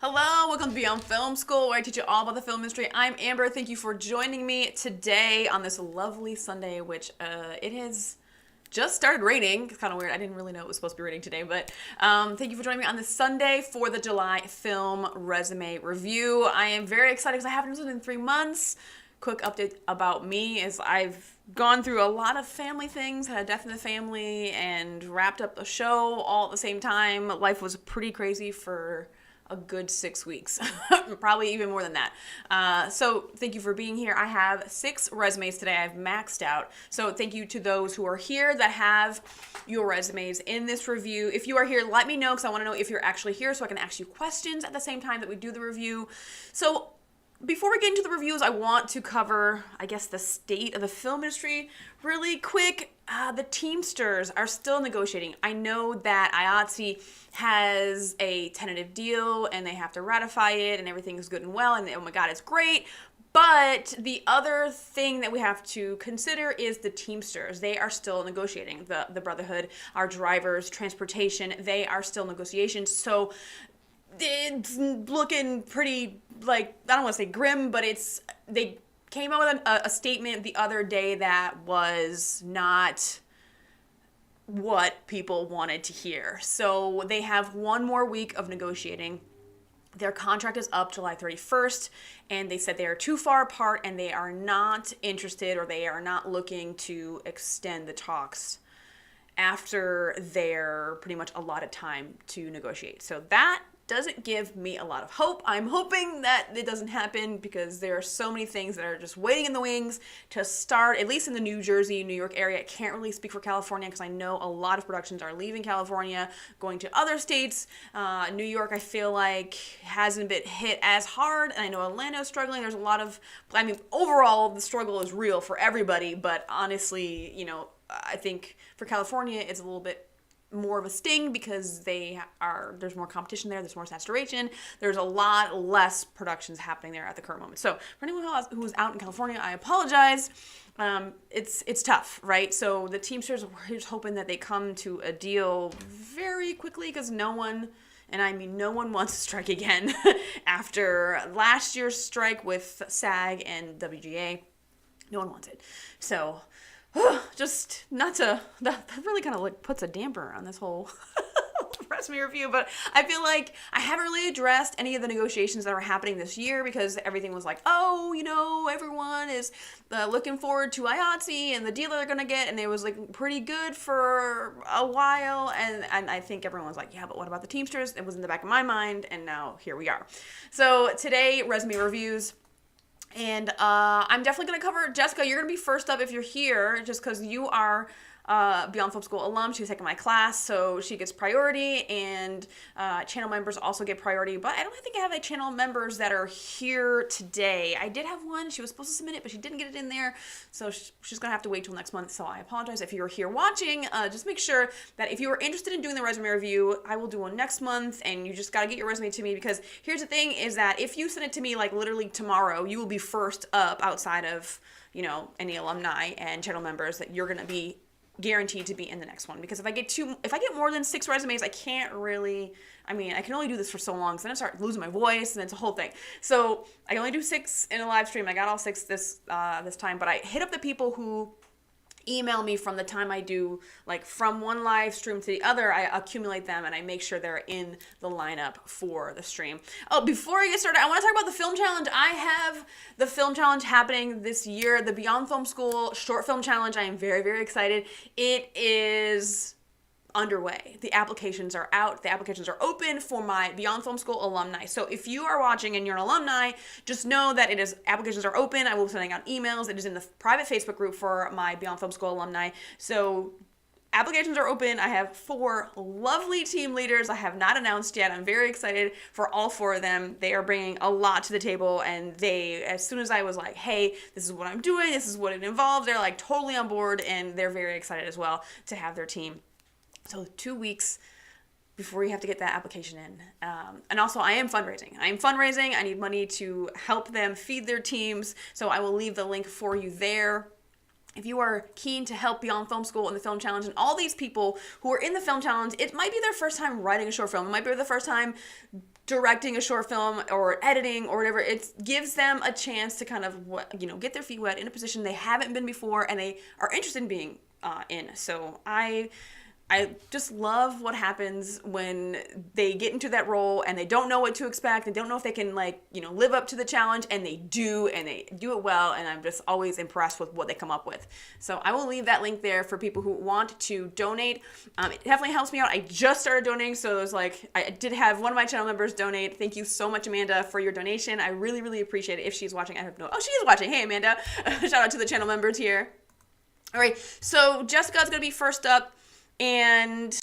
Hello, welcome to Beyond Film School, where I teach you all about the film industry. I'm Amber. Thank you for joining me today on this lovely Sunday, which it has just started raining. It's kind of weird. I didn't really know it was supposed to be raining today, but thank you for joining me on this Sunday for the July film resume review. I am very excited because I haven't done it in 3 months. Quick update about me is I've gone through a lot of family things, had a death in the family, and wrapped up a show all at the same time. Life was pretty crazy for a good 6 weeks, probably even more than that. So thank you for being here. I have 6 resumes today. I've maxed out. So thank you to those who are here that have your resumes in this review. If you are here, let me know because I want to know if you're actually here so I can ask you questions at the same time that we do the review. So before we get into the reviews, I want to cover, I guess, the state of the film industry really quick. The Teamsters are still negotiating. I know that IATSE has a tentative deal and they have to ratify it and everything is good and well and oh my God, it's great. But the other thing that we have to consider is the Teamsters. They are still negotiating. The Brotherhood, our drivers, transportation, they are still negotiations. So it's looking pretty, like, I don't want to say grim, but they came out with a statement the other day that was not what people wanted to hear. So they have one more week of negotiating. Their contract is up July 31st, and they said they are too far apart and they are not interested or they are not looking to extend the talks after their pretty much allotted time to negotiate. So that doesn't give me a lot of hope. I'm hoping that it doesn't happen because there are so many things that are just waiting in the wings to start, at least in the New Jersey, New York area. I can't really speak for California because I know a lot of productions are leaving California, going to other states. New York, I feel like, hasn't been hit as hard, and I know Atlanta's struggling. There's a lot of, overall, the struggle is real for everybody, but honestly, I think for California, it's a little bit more of a sting because there's more competition there, there's more saturation, there's a lot less productions happening there at the current moment. So for anyone who's out in California, I apologize. It's tough, right? So the Teamsters, we're just hoping that they come to a deal very quickly because no one wants to strike again after last year's strike with SAG and WGA. No one wants it. So just not to, that really kind of like puts a damper on this whole resume review, but I feel like I haven't really addressed any of the negotiations that are happening this year because everything was like, everyone is looking forward to IATSE and the deal that they're going to get, and it was like pretty good for a while, and I think everyone was like, yeah, but what about the Teamsters? It was in the back of my mind, and now here we are. So today, resume reviews. And I'm definitely going to cover, Jessica, you're going to be first up if you're here, just because you are Beyond Film School alum. She was taking my class, so she gets priority, and channel members also get priority. But I don't think I have any channel members that are here today. I did have one. She was supposed to submit it, but she didn't get it in there, so she's going to have to wait till next month. So I apologize. If you're here watching, just make sure that if you are interested in doing the resume review, I will do one next month, and you just got to get your resume to me, because here's the thing is that if you send it to me like literally tomorrow, you will be first up outside of, any alumni and channel members that you're going to be guaranteed to be in the next one. Because if I get more than 6 resumes, I can't really, I can only do this for so long, so then I start losing my voice and it's a whole thing. So I can only do 6 in a live stream. I got all 6 this time, but I hit up the people who email me from the time I do, like from one live stream to the other. I accumulate them and I make sure they're in the lineup for the stream. Oh, before I get started, I want to talk about the film challenge. I have the film challenge happening this year, the Beyond Film School short film challenge. I am very, very excited. It is underway. The applications are out. The applications are open for my Beyond Film School alumni. So if you are watching and you're an alumni, just know that applications are open. I will be sending out emails. It is in the private Facebook group for my Beyond Film School alumni. So applications are open. I have 4 lovely team leaders I have not announced yet. I'm very excited for all 4 of them. They are bringing a lot to the table, and as soon as I was like, hey, this is what I'm doing, this is what it involves, they're like totally on board, and they're very excited as well to have their team. So 2 weeks before you have to get that application in. And also I am fundraising. I need money to help them feed their teams. So I will leave the link for you there. If you are keen to help Beyond Film School and the Film Challenge, and all these people who are in the Film Challenge, it might be their first time writing a short film. It might be their first time directing a short film or editing or whatever. It gives them a chance to kind of, get their feet wet in a position they haven't been before and they are interested in being in. So I just love what happens when they get into that role and they don't know what to expect and don't know if they can live up to the challenge, and they do it well, and I'm just always impressed with what they come up with. So I will leave that link there for people who want to donate. It definitely helps me out. I just started donating, so it was I did have one of my channel members donate. Thank you so much, Amanda, for your donation. I really, really appreciate it. If she's watching, I have no, oh, she is watching. Hey, Amanda. Shout out to the channel members here. All right, so Jessica's going to be first up. And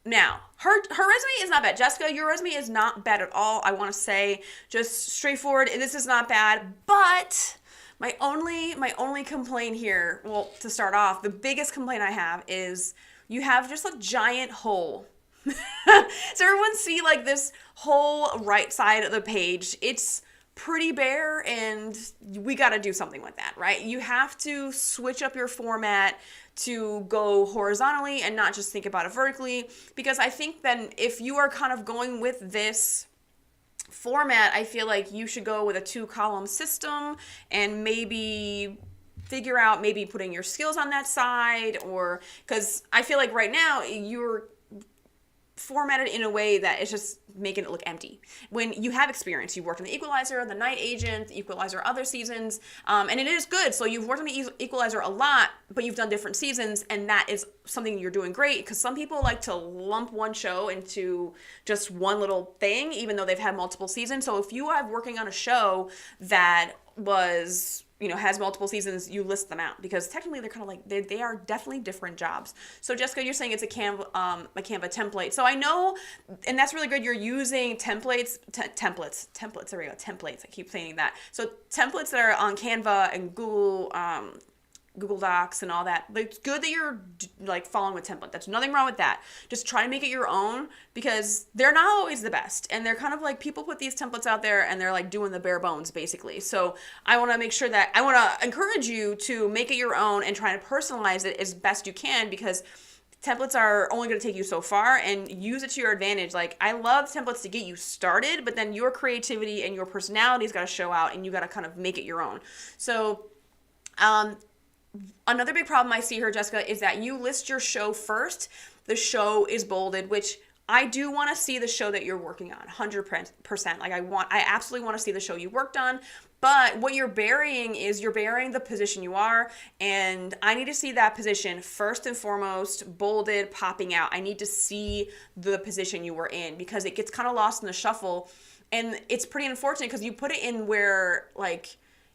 now, her resume is not bad. Jessica, your resume is not bad at all. I want to say, just straightforward, this is not bad. But my only complaint here, well, to start off, the biggest complaint I have is you have just a giant hole. So everyone see this whole right side of the page. It's pretty bare, and we got to do something with that, right? You have to switch up your format to go horizontally and not just think about it vertically, because I think then if you are kind of going with this format, I feel like you should go with a 2-column system and maybe figure out maybe putting your skills on that side, or because I feel like right now you're formatted in a way that is just making it look empty. When you have experience, you worked on the Equalizer, the Night Agent, the Equalizer other seasons, and it is good. So you've worked on the Equalizer a lot, but you've done different seasons, and that is something you're doing great, because some people like to lump one show into just one little thing, even though they've had multiple seasons. So if you are working on a show that was has multiple seasons, you list them out, because technically they're kind of they are definitely different jobs. So Jessica, you're saying it's a Canva template. So I know, and that's really good. You're using templates. There we go. Templates. I keep saying that. So templates that are on Canva and Google Docs and all that. It's good that you're following a template. That's nothing wrong with that. Just try to make it your own, because they're not always the best. And they're kind of people put these templates out there and they're doing the bare bones basically. So I want to make sure that I want to encourage you to make it your own and try to personalize it as best you can, because templates are only going to take you so far, and use it to your advantage. I love templates to get you started, but then your creativity and your personality's got to show out, and you got to kind of make it your own. So, another big problem I see here, Jessica, is that you list your show first. The show is bolded, which I do want to see the show that you're working on, 100%. I absolutely want to see the show you worked on. But what you're burying is you're burying the position you are, and I need to see that position first and foremost, bolded, popping out. I need to see the position you were in, because it gets kind of lost in the shuffle, and it's pretty unfortunate because you put it in where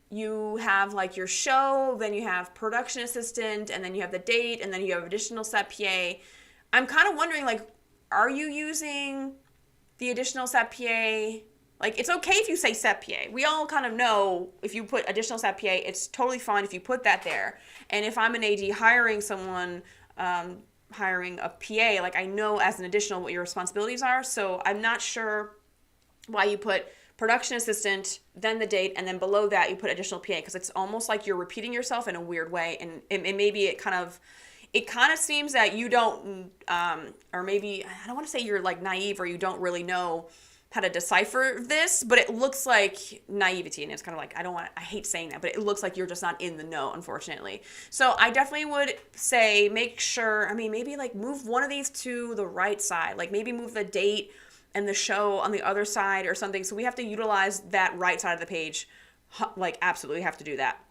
you have your show, then you have production assistant, and then you have the date, and then you have additional set PA. I'm kind of wondering, are you using the additional set PA? It's okay if you say set PA. We all kind of know if you put additional set PA, it's totally fine if you put that there. And if I'm an AD hiring someone, hiring a PA, I know as an additional what your responsibilities are. So I'm not sure why you put production assistant, then the date, and then below that you put additional PA, because it's almost like you're repeating yourself in a weird way, and maybe it kind of seems that you don't, or maybe, I don't want to say you're naive or you don't really know how to decipher this, but it looks like naivety, and it's kind of I hate saying that, but it looks like you're just not in the know, unfortunately. So I definitely would say make sure, maybe move one of these to the right side, maybe move the date and the show on the other side or something. So we have to utilize that right side of the page, absolutely have to do that.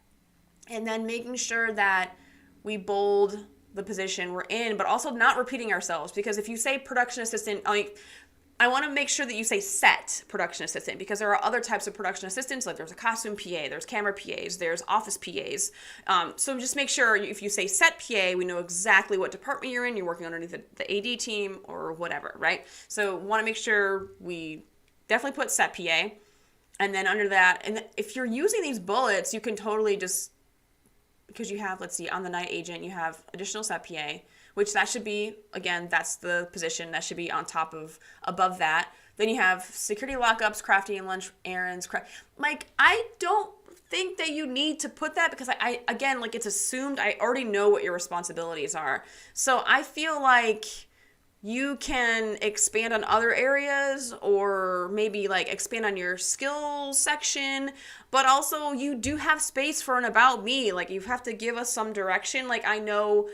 And then making sure that we bold the position we're in, but also not repeating ourselves, because if you say production assistant, I want to make sure that you say set production assistant, because there are other types of production assistants. There's a costume PA, there's camera PAs, there's office PAs. So just make sure if you say set PA, we know exactly what department you're in. You're working underneath the AD team or whatever, right? So want to make sure we definitely put set PA. And then under that, and if you're using these bullets, you can totally just, because you have, let's see, on the Night Agent, you have additional set PA, which that should be, again, that's the position that should be on top of, above that. Then you have security lockups, crafting and lunch errands. I don't think that you need to put that, because I again, it's assumed I already know what your responsibilities are. So I feel like you can expand on other areas, or maybe like expand on your skills section, but also you do have space for an about me. Like, you have to give us some direction. Like, I know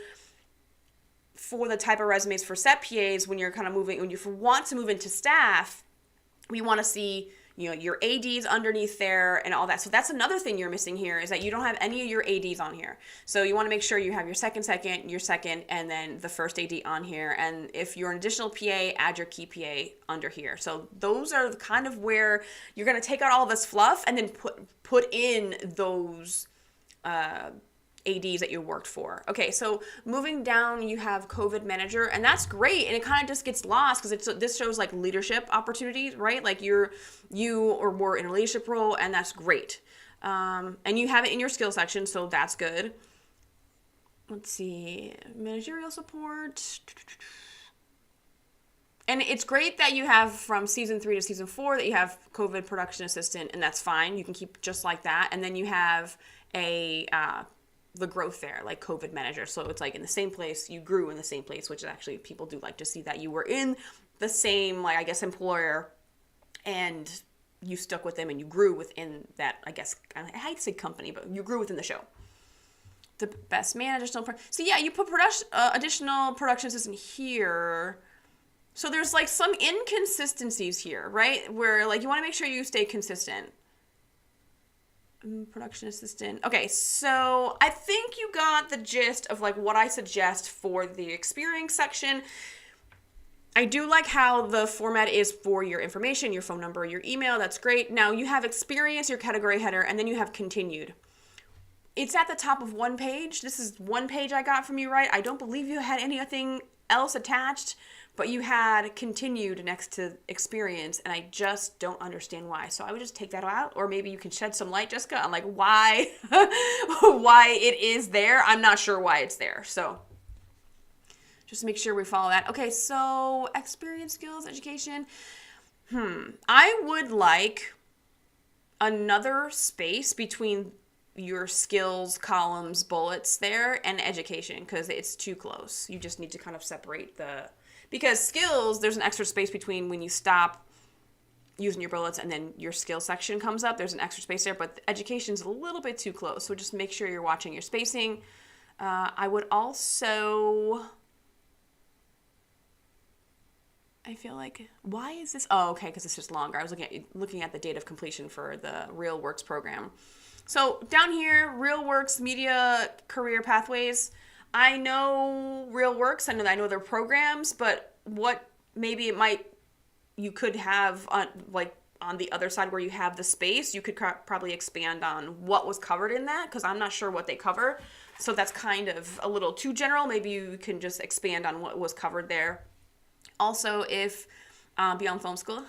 for the type of resumes for set PAs, when you're kind of moving, when you want to move into staff, we want to see, your ADs underneath there and all that. So that's another thing you're missing here, is that you don't have any of your ADs on here. So you want to make sure you have your second, and then the first AD on here. And if you're an additional PA, add your key PA under here. So those are kind of where you're going to take out all this fluff and then put in those ADs that you worked for. Okay, so moving down, you have COVID manager, and that's great. And it kind of just gets lost because this shows like leadership opportunities, right? Like you were in a leadership role, and that's great. And you have it in your skill section, so that's good. Let's see, managerial support. And it's great that you have from season 3 to season 4 that you have COVID production assistant, and that's fine. You can keep just like that. And then you have the growth there, like COVID manager. So it's like in the same place, you grew in the same place, which is actually, people do like to see that you were in the same, like, I guess, employer, and you stuck with them and you grew within that, I guess, I hate to say company, but you grew within the show. The best man, additional, so yeah, you put additional production assistant here. So there's like some inconsistencies here, right? Where like you want to make sure you stay consistent. Production assistant. Okay, so I think you got the gist of like what I suggest for the experience section. I do like how the format is for your information, your phone number, your email. That's great. Now you have experience, your category header, and then you have continued. It's at the top of one page. This is one page I got from you, right? I don't believe you had anything else attached, but you had continued next to experience, and I just don't understand why. So I would just take that out, or maybe you can shed some light, Jessica, on like why why it is there. I'm not sure why it's there. So just make sure we follow that. Okay, so experience, skills, education. I would like another space between your skills, columns, bullets there, and education, because it's too close. You just need to kind of separate because skills, there's an extra space between when you stop using your bullets and then your skill section comes up. There's an extra space there, but the education's a little bit too close. So just make sure you're watching your spacing. I would also, I feel like, why is this? Oh, okay, because it's just longer. I was looking at the date of completion for the Real Works program. So down here, Real Works Media Career Pathways. I know Real Works, I know their programs, but what maybe you could have on the other side where you have the space, you could probably expand on what was covered in that, because I'm not sure what they cover. So that's kind of a little too general. Maybe you can just expand on what was covered there. Also, if Beyond Film School,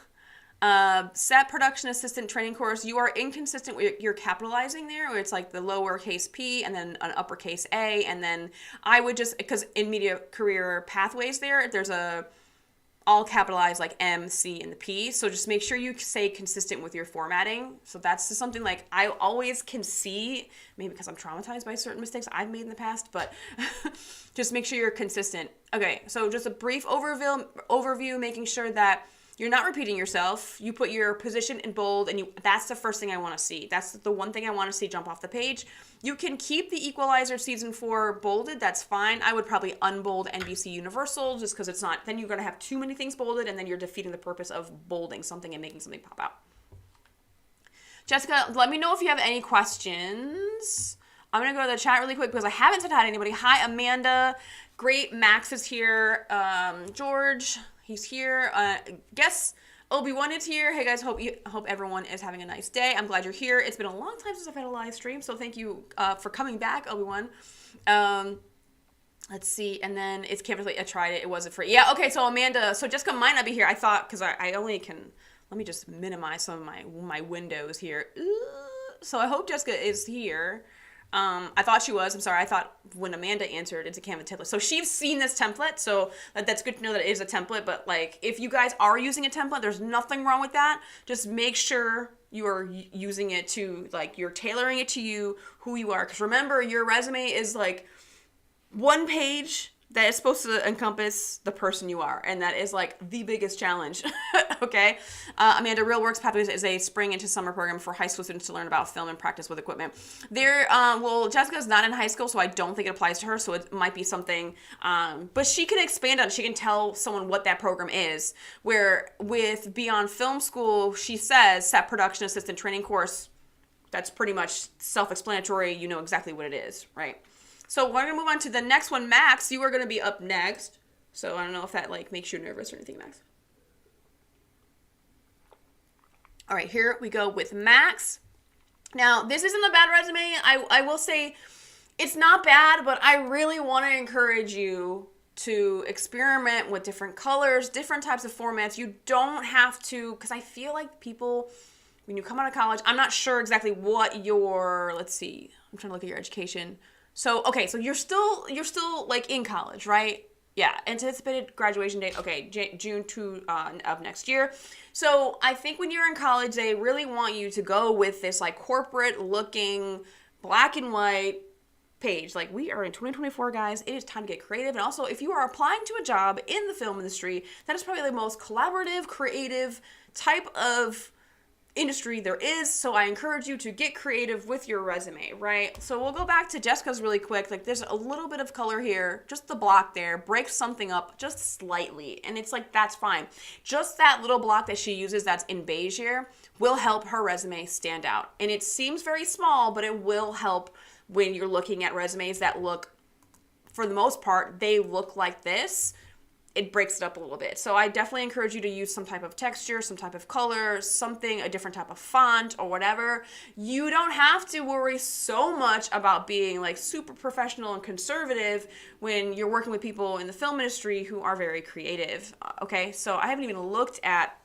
set production assistant training course, you are inconsistent with your capitalizing there, where it's like the lowercase p and then an uppercase A, and then I would just, because in media career pathways there's a all capitalized like M, C, and the P, so just make sure you stay consistent with your formatting. So that's just something like I always can see, maybe because I'm traumatized by certain mistakes I've made in the past, but just make sure you're consistent. Okay, so just a brief overview, making sure that you're not repeating yourself. You put your position in bold, and that's the first thing I want to see. That's the one thing I want to see jump off the page. You can keep the Equalizer season 4 bolded. That's fine. I would probably unbold NBC Universal, just because it's not, then you're going to have too many things bolded, and then you're defeating the purpose of bolding something and making something pop out. Jessica, let me know if you have any questions. I'm going to go to the chat really quick because I haven't said hi to anybody. Hi, Amanda. Great. Max is here. George, he's here. Guess Obi-Wan is here. Hey guys, hope everyone is having a nice day. I'm glad you're here. It's been a long time since I've had a live stream, so thank you for coming back, Obi-Wan. Let's see, and then it's campus late. I tried it. It wasn't free. Yeah, okay, so Amanda, so Jessica might not be here. I thought, because I only can, let me just minimize some of my windows here. So I hope Jessica is here. I thought she was. I'm sorry. I thought when Amanda answered, it's a Canva template. So she's seen this template, so that's good to know that it is a template. But like, if you guys are using a template, there's nothing wrong with that. Just make sure you are using it to, like, you're tailoring it to you, who you are. Because remember, your resume is like one page. that is supposed to encompass the person you are, and that is like the biggest challenge. Okay, Amanda, Real Works Pathways is a spring into summer program for high school students to learn about film and practice with equipment. Well, Jessica's not in high school, so I don't think it applies to her, so it might be something, but she can expand on it. She can tell someone what that program is, where with Beyond Film School, she says set production assistant training course. That's pretty much self-explanatory. You know exactly what it is, right? So we're going to move on to the next one. Max, you are going to be up next. So I don't know if that like makes you nervous or anything, Max. All right, here we go with Max. Now, this isn't a bad resume. I will say it's not bad, but I really want to encourage you to experiment with different colors, different types of formats. You don't have to, because I feel like people, when you come out of college, I'm not sure exactly what your, let's see, I'm trying to look at your education. So, okay, so you're still like in college, right? Yeah, anticipated graduation date, okay, June 2 of next year. So I think when you're in college, they really want you to go with this like corporate looking black and white page. Like, we are in 2024, guys. It is time to get creative. And also, if you are applying to a job in the film industry, that is probably the most collaborative, creative type of industry there is. So I encourage you to get creative with your resume, right? So we'll go back to Jessica's really quick. Like, there's a little bit of color here, just the block there, break something up just slightly. And it's like, that's fine. Just that little block that she uses that's in beige here will help her resume stand out. And it seems very small, but it will help when you're looking at resumes that look, for the most part, they look like this. It breaks it up a little bit. So I definitely encourage you to use some type of texture, some type of color, something, a different type of font or whatever. You don't have to worry so much about being like super professional and conservative when you're working with people in the film industry who are very creative. Okay, so I haven't even looked at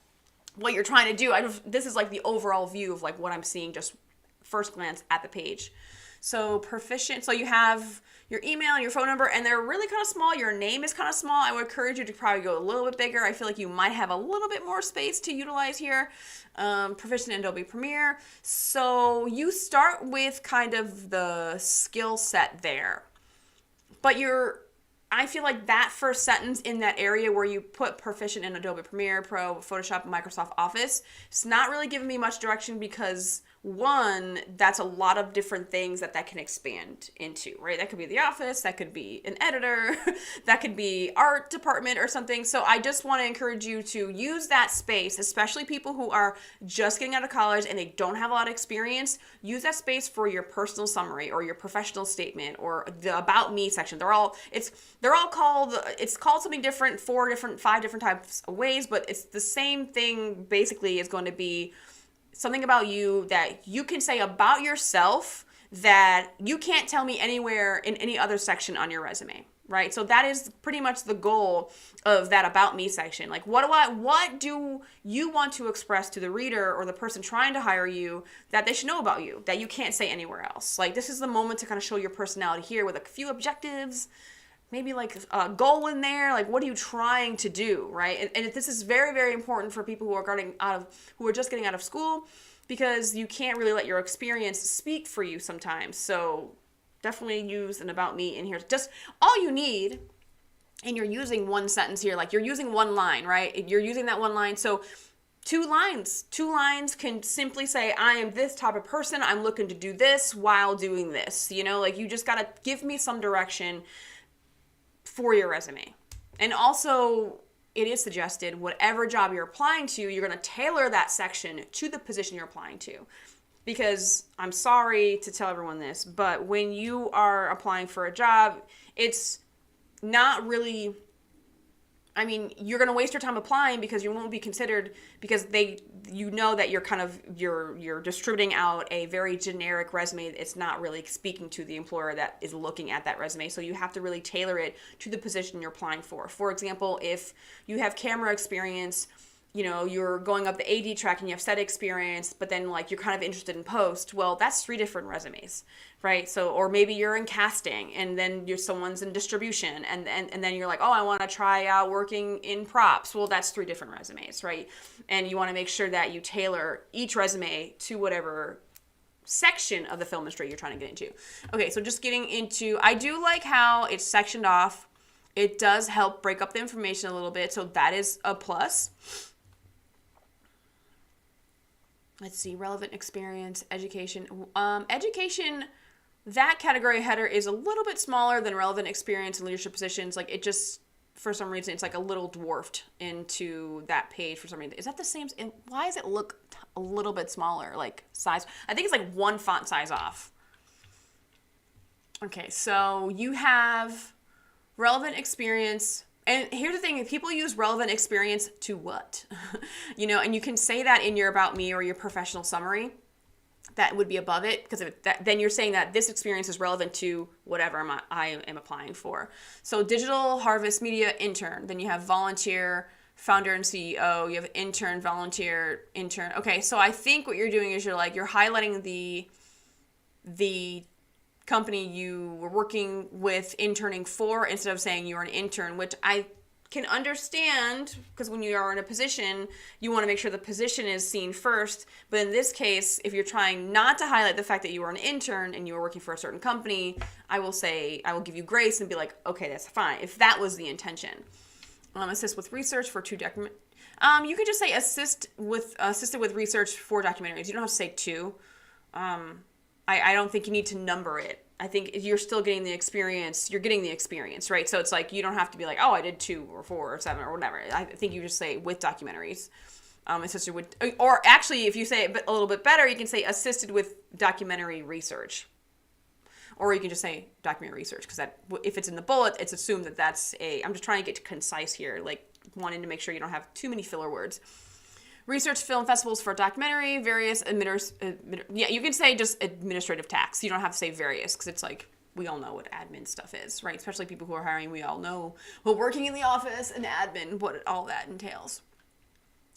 what you're trying to do. This is like the overall view of like what I'm seeing just first glance at the page. So proficient, so you have your email and your phone number, and they're really kind of small. Your name is kind of small. I would encourage you to probably go a little bit bigger. I feel like you might have a little bit more space to utilize here. Proficient in Adobe Premiere. So you start with kind of the skill set there. But I feel like that first sentence in that area where you put proficient in Adobe Premiere Pro, Photoshop, Microsoft Office, it's not really giving me much direction because one, that's a lot of different things that can expand into, right? That could be the office, that could be an editor, that could be art department or something. So I just want to encourage you to use that space, especially people who are just getting out of college and they don't have a lot of experience. Use that space for your personal summary or your professional statement or the About Me section. They're all called, it's called something different, 5 different types of ways, but it's the same thing. Basically is going to be something about you that you can say about yourself that you can't tell me anywhere in any other section on your resume, right? So that is pretty much the goal of that About Me section. Like, what do you want to express to the reader or the person trying to hire you that they should know about you that you can't say anywhere else? Like, this is the moment to kind of show your personality here with a few objectives, maybe like a goal in there, like what are you trying to do, right? And this is very, very important for people who are just getting out of school, because you can't really let your experience speak for you sometimes. So definitely use an About Me in here. Just all you need, and you're using one sentence here, like you're using one line, right? You're using that one line. So two lines can simply say, I am this type of person. I'm looking to do this while doing this, like you just got to give me some direction for your resume. And also, it is suggested whatever job you're applying to, you're going to tailor that section to the position you're applying to. Because I'm sorry to tell everyone this, but when you are applying for a job, it's not really, you're going to waste your time applying because you won't be considered, because that you're distributing out a very generic resume. It's not really speaking to the employer that is looking at that resume. So you have to really tailor it to the position you're applying for. For example, if you have camera experience, you're going up the AD track and you have set experience, but then like you're kind of interested in post, well, that's 3 different resumes, right? So, or maybe you're in casting and then someone's in distribution and then you're like, oh, I want to try out working in props. Well, that's 3 different resumes, right? And you want to make sure that you tailor each resume to whatever section of the film industry you're trying to get into. Okay, so just getting into, I do like how it's sectioned off It does help break up the information a little bit, so that is a plus. Let's see, relevant experience, education. Education, that category header is a little bit smaller than relevant experience and leadership positions. Like, it just, for some reason, it's like a little dwarfed into that page for some reason. Is that the same? Why does it look a little bit smaller, like size? I think it's like one font size off. Okay, so you have relevant experience. And here's the thing, if people use relevant experience to what? And you can say that in your about me or your professional summary. That would be above it, because then you're saying that this experience is relevant to whatever I am applying for. So digital harvest media intern, then you have volunteer, founder and CEO, you have intern, volunteer, intern. Okay, so I think what you're doing is you're highlighting the company you were working with interning for instead of saying you're an intern, which I can understand, because when you are in a position, you want to make sure the position is seen first. But in this case, if you're trying not to highlight the fact that you were an intern and you were working for a certain company, I will give you grace and be like, okay, that's fine, if that was the intention. Assist with research for 2 document. You could just say assisted with research for documentaries. You don't have to say 2. I don't think you need to number it. I think you're still getting the experience. You're getting the experience, right? So it's like you don't have to be like, oh, I did 2 or 4 or 7 or whatever. I think you just say with documentaries. Assisted with, or actually, if you say it a little bit better, you can say assisted with documentary research. Or you can just say documentary research, because that, if it's in the bullet, it's assumed that that's I'm just trying to get concise here, like wanting to make sure you don't have too many filler words. Research film festivals for documentary, various you can say just administrative tasks. You don't have to say various, because it's like, we all know what admin stuff is, right? Especially people who are hiring, we all know what working in the office and admin, what all that entails.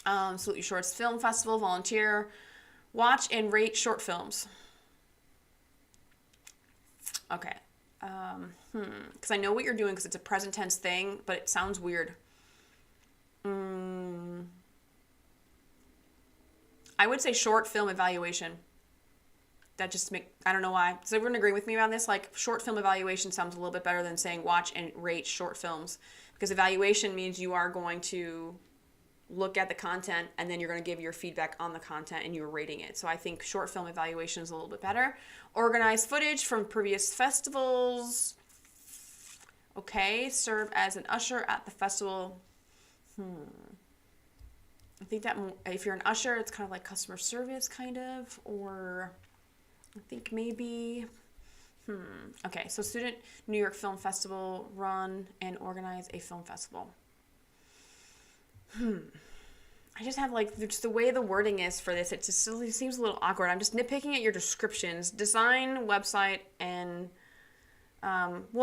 Salute Shorts Film Festival, volunteer, watch and rate short films. Okay. Because I know what you're doing, because it's a present tense thing, but it sounds weird. I would say short film evaluation. That just I don't know why. Does everyone agree with me on this? Like, short film evaluation sounds a little bit better than saying watch and rate short films, because evaluation means you are going to look at the content and then you're going to give your feedback on the content and you're rating it. So I think short film evaluation is a little bit better. Organize footage from previous festivals. Okay, serve as an usher at the festival. I think that if you're an usher, it's kind of like customer service, kind of, or I think maybe, okay, so student New York Film Festival, run and organize a film festival. I just have just the way the wording is for this, it just seems a little awkward. I'm just nitpicking at your descriptions. Design, website, and,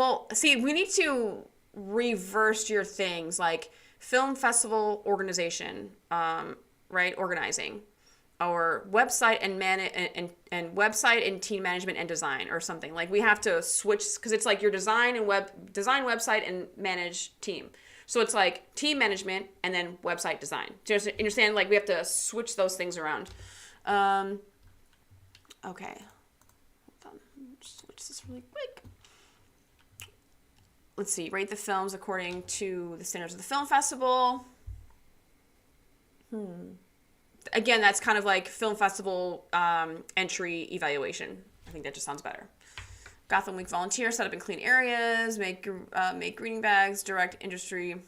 we need to reverse your things, like film festival organization, right? Organizing, or website and website and team management and design, or something. Like, we have to switch, because it's like your design, website, and manage team. So it's like team management and then website design. Do you understand? Like, we have to switch those things around. Okay. Hold on. Switch this really quick. Let's see. Rate the films according to the standards of the film festival. Again, that's kind of like film festival entry evaluation. I think that just sounds better. Gotham Week volunteer, set up and clean areas, make greeting bags, direct industry.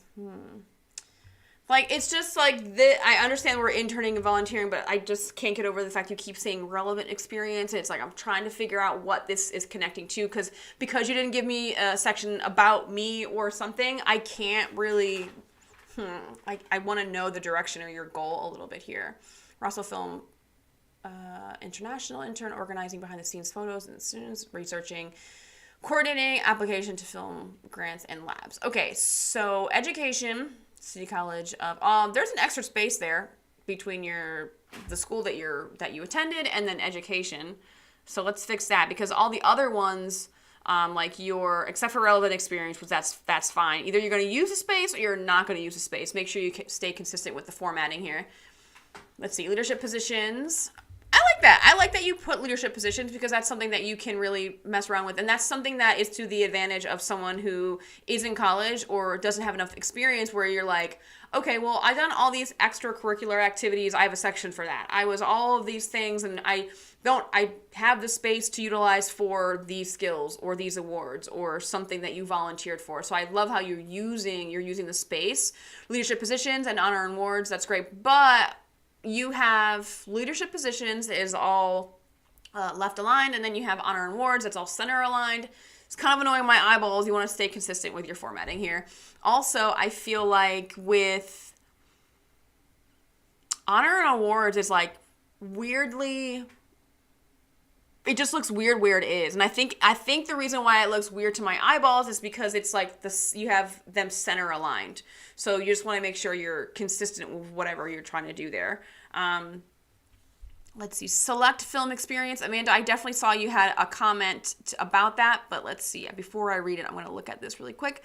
Like, it's just like, I understand we're interning and volunteering, but I just can't get over the fact you keep saying relevant experience. It's like, I'm trying to figure out what this is connecting to, because you didn't give me a section about me or something, I can't really, I want to know the direction or your goal a little bit here. Russell Film International intern, organizing behind the scenes photos and students, researching, coordinating application to film grants and labs. Okay, so education, City College of, there's an extra space there between the school that you attended and then education. So let's fix that, because all the other ones, except for relevant experience, which that's fine. Either you're going to use a space or you're not going to use a space. Make sure you stay consistent with the formatting here. Let's see, leadership positions. I like that. I like that you put leadership positions because that's something that you can really mess around with. And that's something that is to the advantage of someone who is in college or doesn't have enough experience where you're like, okay, well, I've done all these extracurricular activities. I have a section for that. I was all of these things and I have the space to utilize for these skills or these awards or something that you volunteered for. So I love how you're using the space, leadership positions and honor and awards. That's great. But you have leadership positions that is all left aligned, and then you have honor and awards that's all center aligned. It's kind of annoying my eyeballs. You want to stay consistent with your formatting here. Also, I feel like with honor and awards, it's like weirdly, it just looks weird where it is. And I think the reason why it looks weird to my eyeballs is because it's like this, you have them center aligned. So you just want to make sure you're consistent with whatever you're trying to do there. Let's see, select film experience. Amanda, I definitely saw you had a comment about that, but let's see. Before I read it, I'm going to look at this really quick.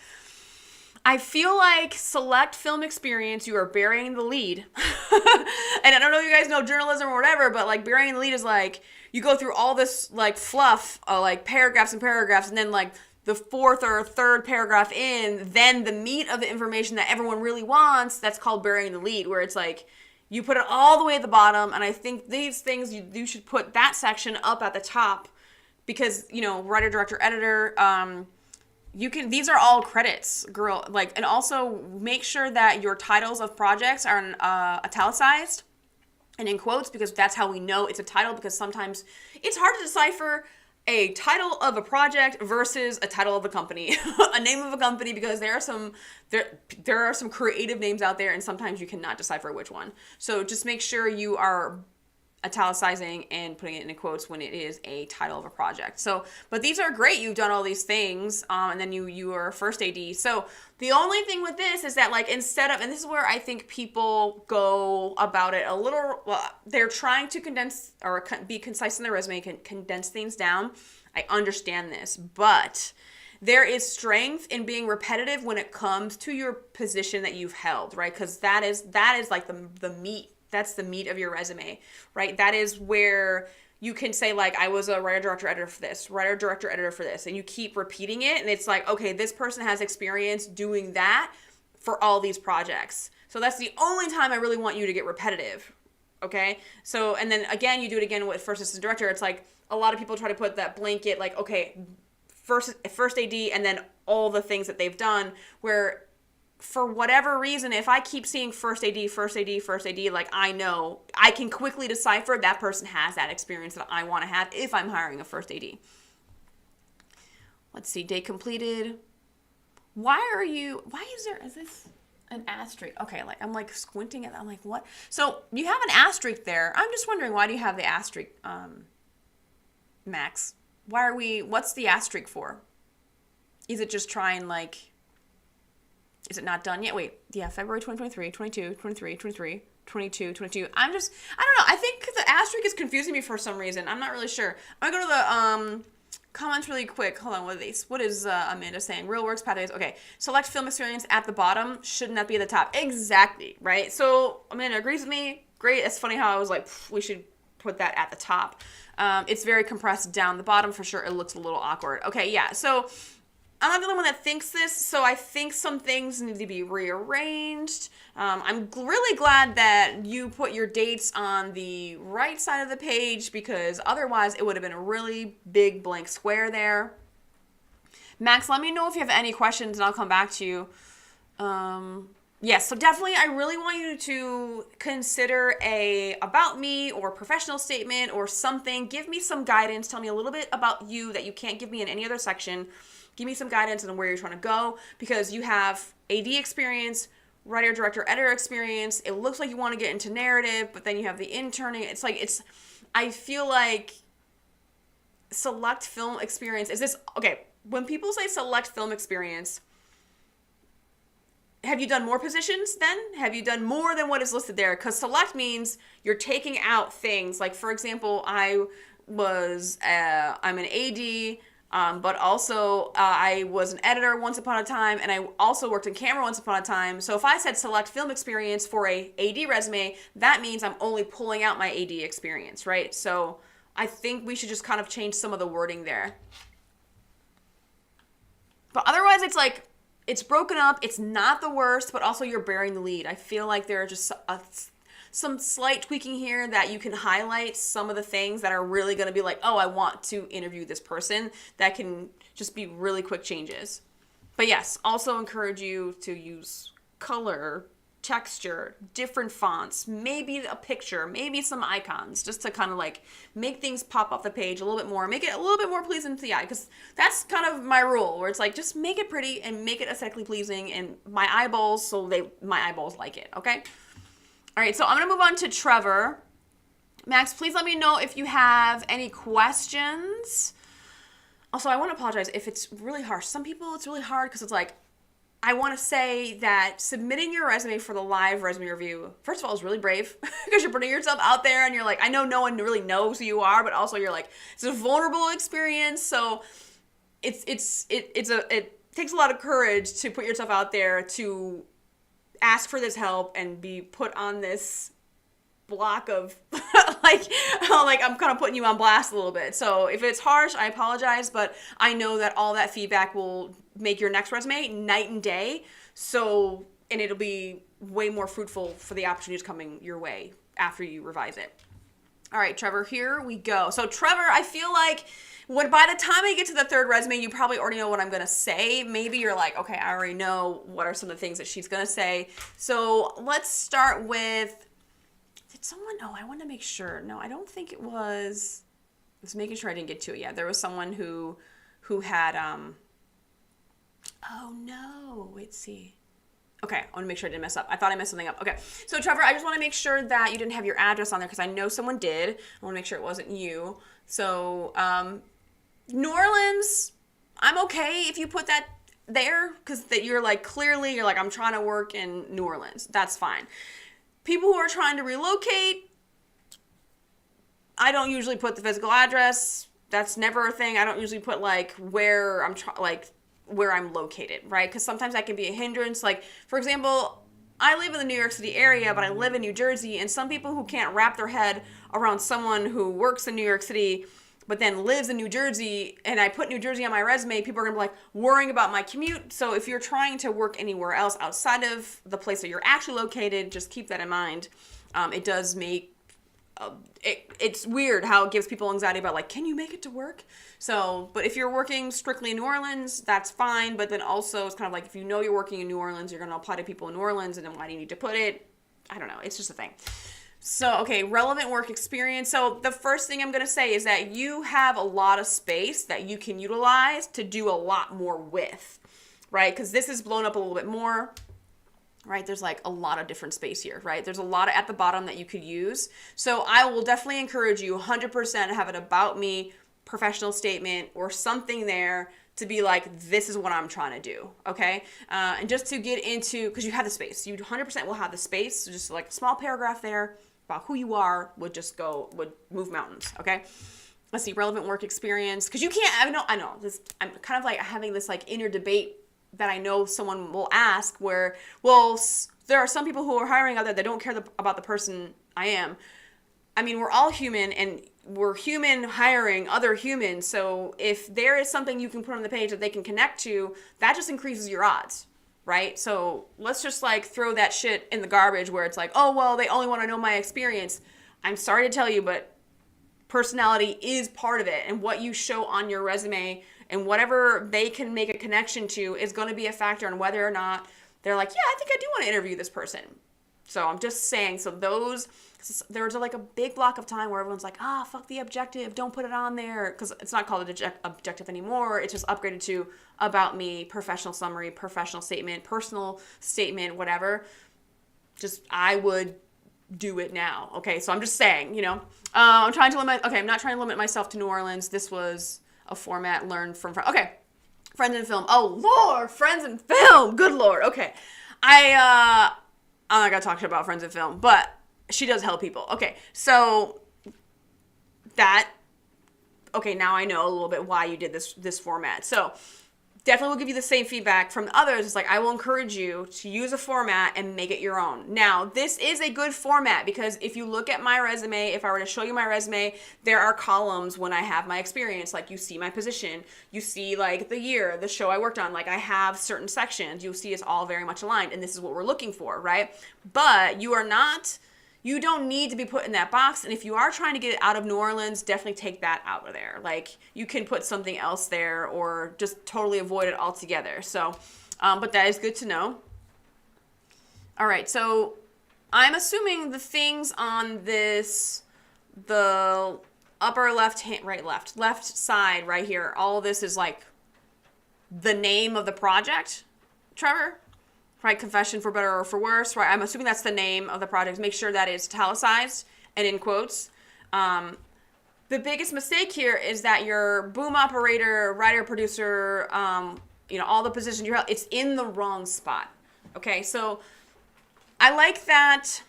I feel like select film experience, you are burying the lead. And I don't know if you guys know journalism or whatever, but like burying the lead is like, you go through all this like fluff, like paragraphs and paragraphs, and then like the fourth or third paragraph in, then the meat of the information that everyone really wants, that's called burying the lead, where it's like, you put it all the way at the bottom, and I think these things, you should put that section up at the top, because, you know, writer, director, editor, these are all credits, girl, like, and also make sure that your titles of projects are italicized and in quotes, because that's how we know it's a title, because sometimes it's hard to decipher a title of a project versus a title of a company, a name of a company, because there are some creative names out there, and sometimes you cannot decipher which one. So just make sure you are italicizing and putting it in quotes when it is a title of a project. So, but these are great. You've done all these things, and then you are first AD. So the only thing with this is that, like, instead of, and this is where I think people go about it a little, well, they're trying to condense or be concise in their resume, condense things down. I understand this, but there is strength in being repetitive when it comes to your position that you've held, right? Because that is like the meat. That's the meat of your resume, right? That is where you can say, like, I was a writer, director, editor for this, writer, director, editor for this, and you keep repeating it, and it's like, okay, this person has experience doing that for all these projects. So that's the only time I really want you to get repetitive, okay? So, and then again, you do it again with first assistant director. It's like a lot of people try to put that blanket, like, okay, first AD, and then all the things that they've done, where for whatever reason, if I keep seeing first AD, like, I know, I can quickly decipher that person has that experience that I want to have if I'm hiring a first AD. Let's see, date completed. Is this an asterisk? Okay, like, I'm like squinting at that. I'm like, what? So you have an asterisk there. I'm just wondering, why do you have the asterisk, Max? What's the asterisk for? Is it just trying, like, is it not done yet? Wait, yeah, February 2023, 22, 23, 23, 22, 22. I don't know. I think the asterisk is confusing me for some reason. I'm not really sure. I'm going to go to the comments really quick. Hold on, what are these? What is Amanda saying? Real works, pathways. Okay, select film experience at the bottom. Shouldn't that be at the top? Exactly, right? So Amanda agrees with me. Great. It's funny how I was like, we should put that at the top. It's very compressed down the bottom for sure. It looks a little awkward. Okay, yeah. So I'm not the only one that thinks this, so I think some things need to be rearranged. I'm really glad that you put your dates on the right side of the page, because otherwise it would have been a really big blank square there. Max, let me know if you have any questions and I'll come back to you. Yes, so definitely I really want you to consider a about me or professional statement or something. Give me some guidance. Tell me a little bit about you that you can't give me in any other section. Give me some guidance on where you're trying to go, because you have AD experience, writer, director, editor experience. It looks like you want to get into narrative, but then you have the interning. I feel like select film experience is this, okay, when people say select film experience, have you done more positions then? Have you done more than what is listed there? Because select means you're taking out things. Like, for example, I'm an AD, But also, I was an editor once upon a time, and I also worked in camera once upon a time. So if I said select film experience for a AD resume, that means I'm only pulling out my AD experience, right? So I think we should just kind of change some of the wording there. But otherwise, it's like, it's broken up. It's not the worst, but also you're bearing the lead. I feel like there are just some slight tweaking here that you can highlight some of the things that are really going to be like, oh, I want to interview this person. That can just be really quick changes. But yes, also encourage you to use color, texture, different fonts, maybe a picture, maybe some icons, just to kind of like make things pop off the page a little bit more, make it a little bit more pleasing to the eye, because that's kind of my rule, where it's like, just make it pretty and make it aesthetically pleasing, and my eyeballs, my eyeballs like it, okay? All right, so I'm going to move on to Trevor. Max, please let me know if you have any questions. Also, I want to apologize if it's really harsh. Some people, it's really hard because it's like, I want to say that submitting your resume for the live resume review, first of all, is really brave because you're putting yourself out there and you're like, I know no one really knows who you are, but also you're like, it's a vulnerable experience. So it takes a lot of courage to put yourself out there, to ask for this help and be put on this block of like I'm kind of putting you on blast a little bit. So if it's harsh, I apologize, but I know that all that feedback will make your next resume night and day. So, and it'll be way more fruitful for the opportunities coming your way after you revise it. All right, Trevor, here we go. So Trevor, I feel like by the time I get to the third resume, you probably already know what I'm going to say. Maybe you're like, okay, I already know what are some of the things that she's going to say. So let's start with, did someone, I want to make sure. No, I don't think it was, I was making sure I didn't get to it yet. There was someone who had, oh no, let's see. Okay, I want to make sure I didn't mess up. I thought I messed something up. Okay, so Trevor, I just want to make sure that you didn't have your address on there because I know someone did. I want to make sure it wasn't you. So, New Orleans, I'm okay if you put that there because that you're like, clearly you're like, I'm trying to work in New Orleans. That's fine. People who are trying to relocate, I don't usually put the physical address. That's never a thing. I don't usually put like where I'm located, right? Because sometimes that can be a hindrance. Like, for example, I live in the New York City area, but I live in New Jersey, and some people who can't wrap their head around someone who works in New York City but then lives in New Jersey, and I put New Jersey on my resume, people are going to be like worrying about my commute. So if you're trying to work anywhere else outside of the place that you're actually located, just keep that in mind. It does make it's weird how it gives people anxiety about like, can you make it to work? So, but if you're working strictly in New Orleans, that's fine. But then also it's kind of like, if you know you're working in New Orleans, you're going to apply to people in New Orleans, and then why do you need to put it? I don't know. It's just a thing. So, okay, relevant work experience. So the first thing I'm going to say is that you have a lot of space that you can utilize to do a lot more with, right? Because this is blown up a little bit more. Right, there's like a lot of different space here, right? There's a lot at the bottom that you could use. So I will definitely encourage you 100% to have an about me professional statement or something there to be like, this is what I'm trying to do, okay? And just to get into, because you have the space, you 100% will have the space. So just like a small paragraph there about who you are would move mountains, okay? Let's see, relevant work experience, because you can't, I know this, I'm kind of like having this like inner debate that I know someone will ask where, well, there are some people who are hiring out there that don't care about the person I am. I mean, we're all human, and we're human hiring other humans. So if there is something you can put on the page that they can connect to, that just increases your odds, right? So let's just like throw that shit in the garbage where it's like, oh, well, they only want to know my experience. I'm sorry to tell you, but personality is part of it. And what you show on your resume and whatever they can make a connection to is going to be a factor on whether or not they're like, yeah, I think I do want to interview this person. So I'm just saying, so there's like a big block of time where everyone's like, fuck the objective, don't put it on there, because it's not called an objective anymore. It's just upgraded to about me, professional summary, professional statement, personal statement, whatever. Just, I would do it now. Okay, so I'm just saying, I'm not trying to limit myself to New Orleans. This was a format learned from, okay, friends in film. Oh Lord, friends in film. Good Lord. Okay. I'm not going to talk shit about friends in film, but she does help people. Okay. So that okay, now I know a little bit why you did this format. So definitely will give you the same feedback from others. It's like, I will encourage you to use a format and make it your own. Now, this is a good format because if you look at my resume, if I were to show you my resume, there are columns when I have my experience. Like, you see my position, you see like the year, the show I worked on. Like, I have certain sections. You'll see it's all very much aligned, and this is what we're looking for, right? But you don't need to be put in that box. And if you are trying to get it out of New Orleans, definitely take that out of there. Like, you can put something else there or just totally avoid it altogether. So, but that is good to know. All right, so I'm assuming the things on this, the upper left side right here, all of this is like the name of the project, Trevor? Right, confession for better or for worse, right? I'm assuming that's the name of the project. Make sure that is italicized and in quotes. The biggest mistake here is that your boom operator, writer, producer, all the positions you have, it's in the wrong spot. Okay, so I like that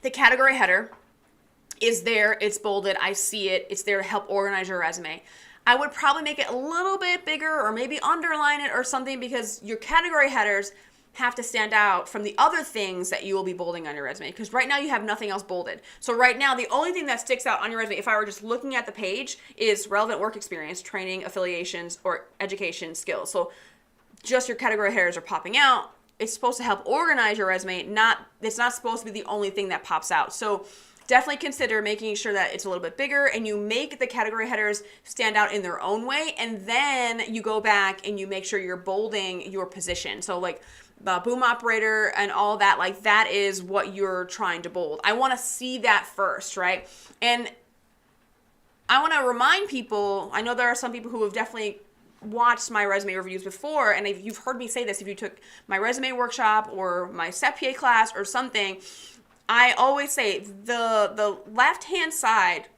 the category header is there, it's bolded, I see it, it's there to help organize your resume. I would probably make it a little bit bigger or maybe underline it or something, because your category headers have to stand out from the other things that you will be bolding on your resume, because right now you have nothing else bolded. So right now, the only thing that sticks out on your resume, if I were just looking at the page, is relevant work experience, training, affiliations, or education skills. So just your category headers are popping out. It's supposed to help organize your resume. It's not supposed to be the only thing that pops out. So definitely consider making sure that it's a little bit bigger and you make the category headers stand out in their own way. And then you go back and you make sure you're bolding your position. So like the boom operator and all that, like that is what you're trying to bold. I want to see that first, right? And I want to remind people, I know there are some people who have definitely watched my resume reviews before, and if you've heard me say this, if you took my resume workshop or my Set PA class or something, I always say the left-hand side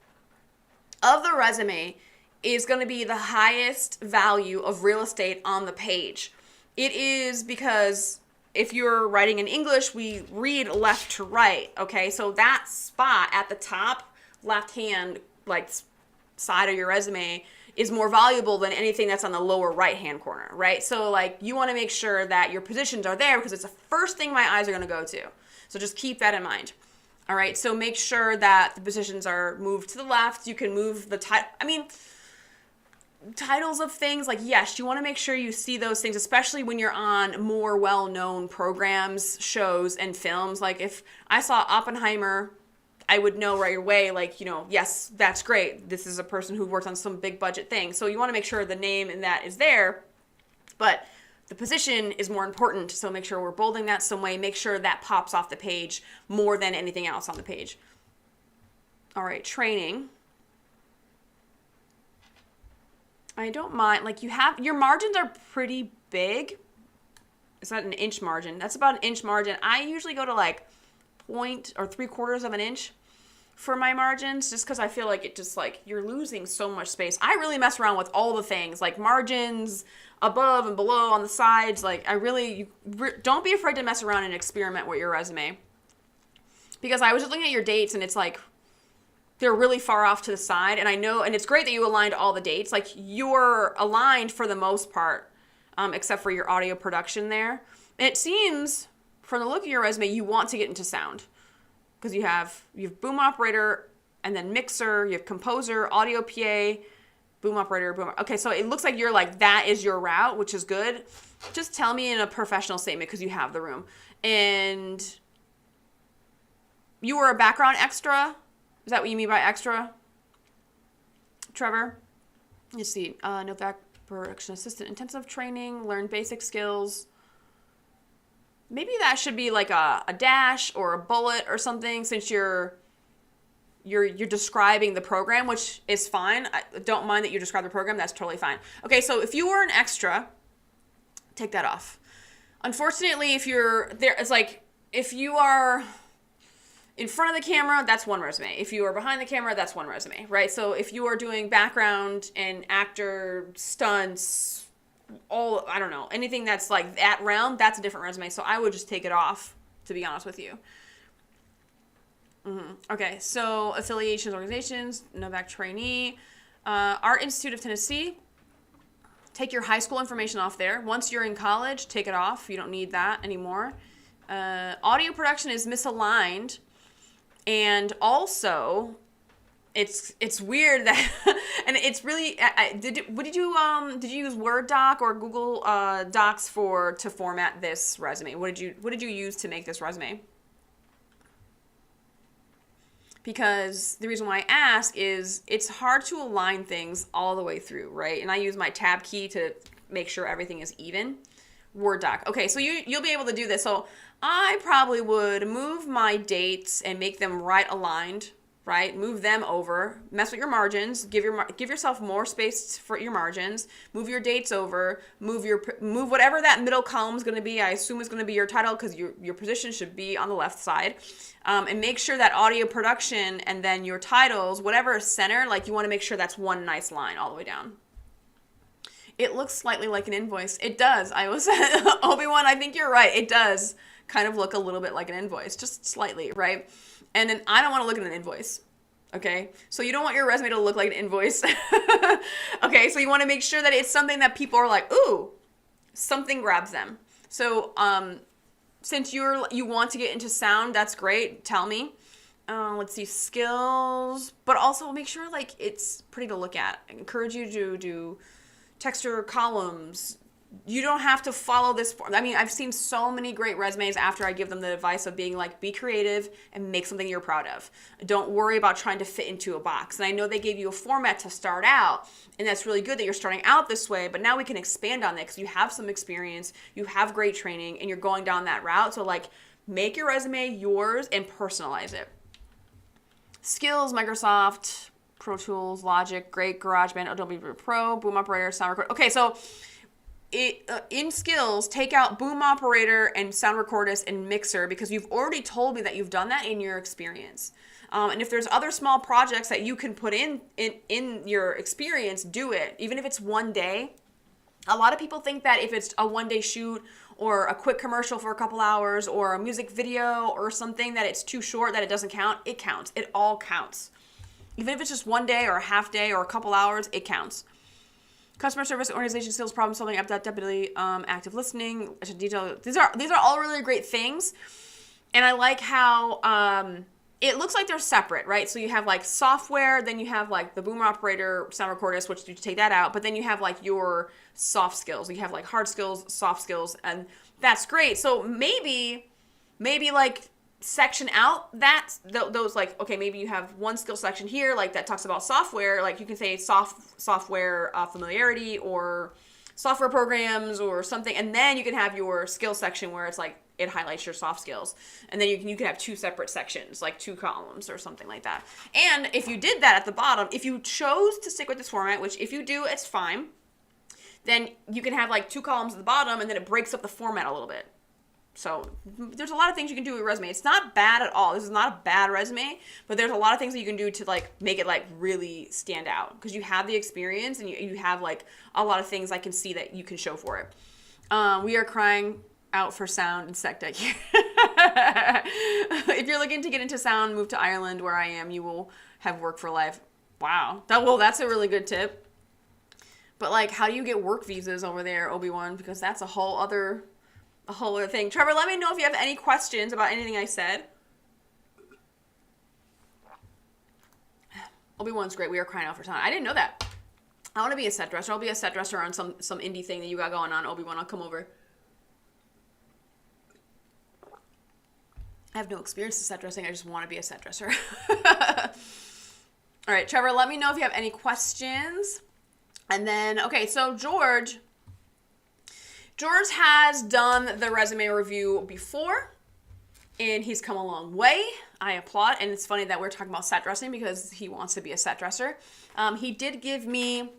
of the resume is going to be the highest value of real estate on the page. It is because if you're writing in English, we read left to right, okay? So that spot at the top left-hand like side of your resume is more valuable than anything that's on the lower right-hand corner, right? So like you want to make sure that your positions are there because it's the first thing my eyes are going to go to. So just keep that in mind. All right, so make sure that the positions are moved to the left. You can move the titles of things, like yes, you want to make sure you see those things, especially when you're on more well-known programs, shows, and films. Like if I saw Oppenheimer, I would know right away, like, yes, that's great. This is a person who worked on some big budget thing. So you want to make sure the name and that is there, but the position is more important. So make sure we're bolding that some way. Make sure that pops off the page more than anything else on the page. All right, training. I don't mind, like your margins are pretty big. It's not an inch margin. That's about an inch margin. I usually go to like 0.75 of an inch for my margins, just because I feel like it just like you're losing so much space. I really mess around with all the things like margins above and below on the sides. Like don't be afraid to mess around and experiment with your resume, because I was just looking at your dates and it's like they're really far off to the side. And I know, and it's great that you aligned all the dates. Like you're aligned for the most part, except for your audio production there. And it seems from the look of your resume, you want to get into sound, because you have boom operator and then mixer, you have composer, audio PA, boom operator, Okay, so it looks like you're like, that is your route, which is good. Just tell me in a professional statement, because you have the room. And you were a background extra. Is that what you mean by extra, Trevor? Let's see. No back production assistant, intensive training, learn basic skills. Maybe that should be like a dash or a bullet or something, since you're describing the program, which is fine. I don't mind that you describe the program. That's totally fine. Okay, so if you were an extra, take that off. Unfortunately, if you're there, it's like if you are in front of the camera, that's one resume. If you are behind the camera, that's one resume, right? So if you are doing background and actor stunts, I don't know, anything that's like that realm, that's a different resume. So I would just take it off, to be honest with you. Okay, so affiliations, organizations, Novak trainee. Art Institute of Tennessee. Take your high school information off there. Once you're in college, take it off. You don't need that anymore. Audio production is misaligned. And also, it's weird that, and it's really, did you use Word doc or Google Docs to format this resume? What did you use to make this resume? Because the reason why I ask is it's hard to align things all the way through, right? And I use my tab key to make sure everything is even. Word doc. Okay, so you'll be able to do this. So I probably would move my dates and make them right aligned, right? Move them over, mess with your margins, give yourself more space for your margins, move your dates over, move whatever that middle column is going to be. I assume it's going to be your title because your position should be on the left side. And make sure that audio production and then your titles, whatever is center, like you want to make sure that's one nice line all the way down. It looks slightly like an invoice. It does. I was Obi-Wan, I think you're right. It does kind of look a little bit like an invoice, just slightly, right? And then I don't want to look at an invoice. Okay, so you don't want your resume to look like an invoice. Okay, so you want to make sure that it's something that people are like, ooh, something grabs them. So since you want to get into sound, that's great. Tell me. Let's see, skills, but also make sure like it's pretty to look at. I encourage you to do texture columns. You don't have to follow this. I mean, I've seen so many great resumes after I give them the advice of being like, be creative and make something you're proud of. Don't worry about trying to fit into a box. And I know they gave you a format to start out, and that's really good that you're starting out this way, but now we can expand on that because you have some experience, you have great training, and you're going down that route. So like, make your resume yours and personalize it. Skills, Microsoft, Pro Tools, Logic, great, GarageBand, Adobe Pro, Boom Operator, Sound Recorder. Okay, so in skills, take out Boom Operator and Sound Recordist and Mixer because you've already told me that you've done that in your experience. And if there's other small projects that you can put in your experience, do it. Even if it's one day. A lot of people think that if it's a one-day shoot or a quick commercial for a couple hours or a music video or something that it's too short that it doesn't count. It counts. It all counts. Even if it's just one day or a half day or a couple hours, it counts. Customer service, organization, skills, problem solving, adaptability, active listening, detail. These are all really great things. And I like how it looks like they're separate, right? So you have like software, then you have like the Boom Operator, Sound Recordist, which you take that out, but then you have like your soft skills. You have like hard skills, soft skills, and that's great. So maybe like section out those like, okay, maybe you have one skill section here like that talks about software, like you can say software familiarity or software programs or something, and then you can have your skill section where it's like it highlights your soft skills, and then you can have two separate sections, like two columns or something like that. And if you did that at the bottom, if you chose to stick with this format, which if you do, it's fine, then you can have like two columns at the bottom, and then it breaks up the format a little bit. So there's a lot of things you can do with a resume. It's not bad at all. This is not a bad resume, but there's a lot of things that you can do to like make it like really stand out because you have the experience and you have like a lot of things I can see that you can show for it. We are crying out for sound and sec tech here. If you're looking to get into sound, move to Ireland where I am. You will have work for life. Wow. That's a really good tip. But like, how do you get work visas over there, Obi-Wan? Because that's a whole other thing. Trevor, let me know if you have any questions about anything I said. Obi-Wan's great. We are crying out for time. I didn't know that. I want to be a set dresser. I'll be a set dresser on some indie thing that you got going on, Obi-Wan. I'll come over. I have no experience in set dressing. I just want to be a set dresser. All right, Trevor, let me know if you have any questions. And then, okay, so George has done the resume review before, and he's come a long way. I applaud, and it's funny that we're talking about set dressing because he wants to be a set dresser. He did give me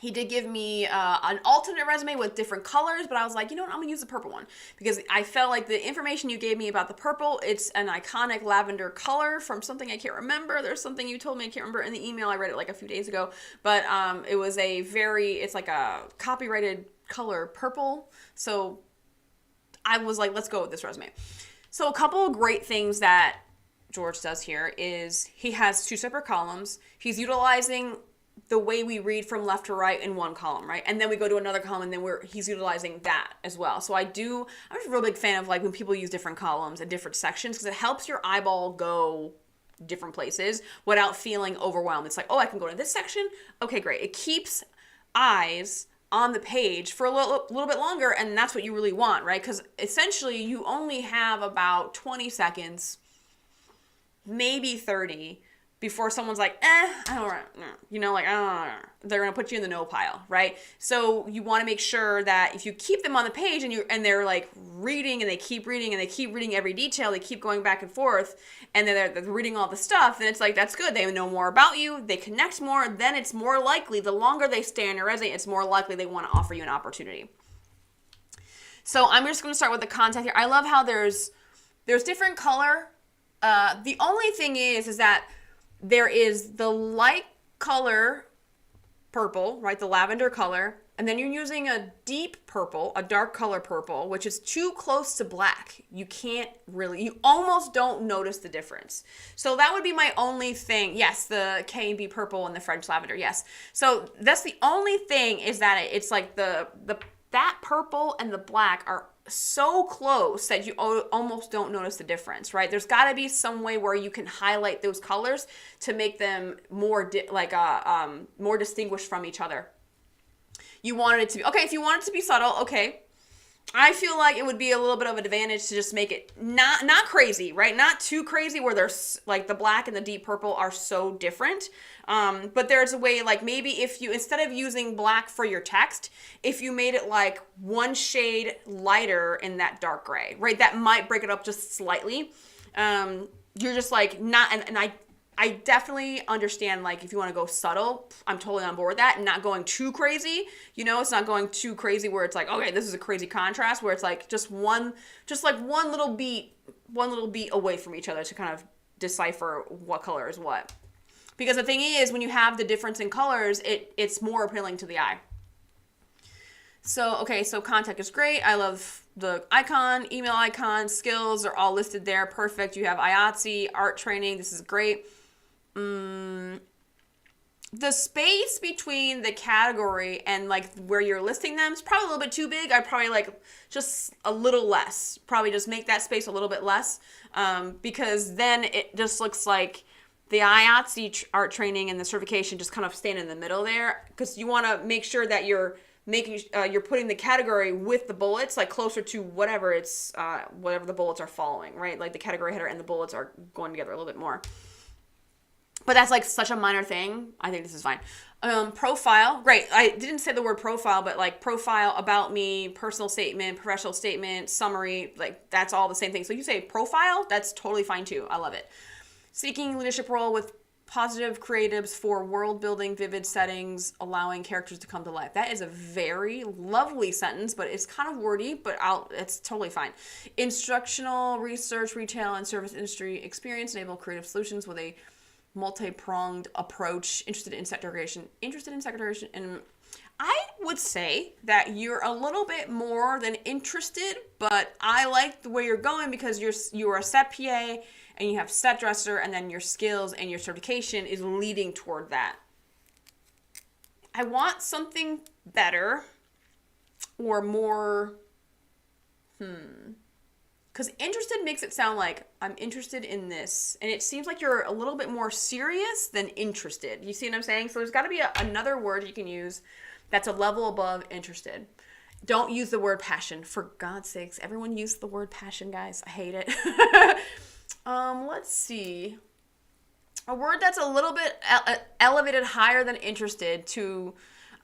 an alternate resume with different colors, but I was like, you know what, I'm gonna use the purple one because I felt like the information you gave me about the purple, it's an iconic lavender color from something I can't remember. There's something you told me I can't remember in the email. I read it like a few days ago, but it was it's like a copyrighted color, purple. So I was like, let's go with this resume. So a couple of great things that George does here is he has two separate columns. He's utilizing the way we read from left to right in one column, right? And then we go to another column, and then he's utilizing that as well. So I'm just a real big fan of like when people use different columns and different sections, because it helps your eyeball go different places without feeling overwhelmed. It's like, oh, I can go to this section. Okay, great. It keeps eyes on the page for a little bit longer, and that's what you really want, right? Because essentially you only have about 20 seconds, maybe 30, before someone's like, I don't know, you know, like, they're going to put you in the no pile, right? So you want to make sure that if you keep them on the page and they're like reading and they keep reading and they keep reading every detail, they keep going back and forth, and then they're reading all the stuff, then it's like, that's good. They know more about you. They connect more. Then it's more likely, the longer they stay on your resume, it's more likely they want to offer you an opportunity. So I'm just going to start with the content here. I love how there's different color. The only thing is that there is the light color purple, right? The lavender color. And then you're using a deep purple, a dark color purple, which is too close to black. You almost don't notice the difference. So that would be my only thing. Yes, the K and B purple and the French lavender, yes. So that's the only thing, is that it's like that purple and the black are so close that you almost don't notice the difference, right? There's got to be some way where you can highlight those colors to make them more more distinguished from each other. You wanted it to be, okay, if you want it to be subtle, okay. I feel like it would be a little bit of an advantage to just make it not crazy, right? Not too crazy where there's like the black and the deep purple are so different. But there's a way, like maybe if you, instead of using black for your text, if you made it like one shade lighter in that dark gray, right? That might break it up just slightly. You're just like not, and I definitely understand, like, if you want to go subtle, I'm totally on board with that, and not going too crazy. You know, it's not going too crazy where it's like, okay, this is a crazy contrast, where it's like just one little beat away from each other to kind of decipher what color is what. Because the thing is, when you have the difference in colors, it's more appealing to the eye. So, okay, so contact is great. I love the icon, email icon, skills are all listed there. Perfect. You have IATSE, art training. This is great. The space between the category and like where you're listing them is probably a little bit too big. I'd probably like just a little less. Probably just make that space a little bit less, because then it just looks like the IATSE art training and the certification just kind of stand in the middle there, because you want to make sure that you're putting the category with the bullets like closer to whatever the bullets are following, right? Like the category header and the bullets are going together a little bit more. But that's like such a minor thing. I think this is fine. Profile, great. I didn't say the word profile, but like profile, about me, personal statement, professional statement, summary, like that's all the same thing. So you say profile, that's totally fine too. I love it. Seeking leadership role with positive creatives for world building, vivid settings, allowing characters to come to life. That is a very lovely sentence, but it's kind of wordy, but it's totally fine. Instructional, research, retail, and service industry experience enable creative solutions with a multi-pronged approach, interested in sector creation, and I would say that you're a little bit more than interested, but I like the way you're going because you're a set PA and you have set dresser, and then your skills and your certification is leading toward that. I want something better or more, because interested makes it sound like I'm interested in this. And it seems like you're a little bit more serious than interested. You see what I'm saying? So there's got to be another word you can use that's a level above interested. Don't use the word passion. For God's sakes, everyone use the word passion, guys. I hate it. Let's see. A word that's a little bit elevated higher than interested to...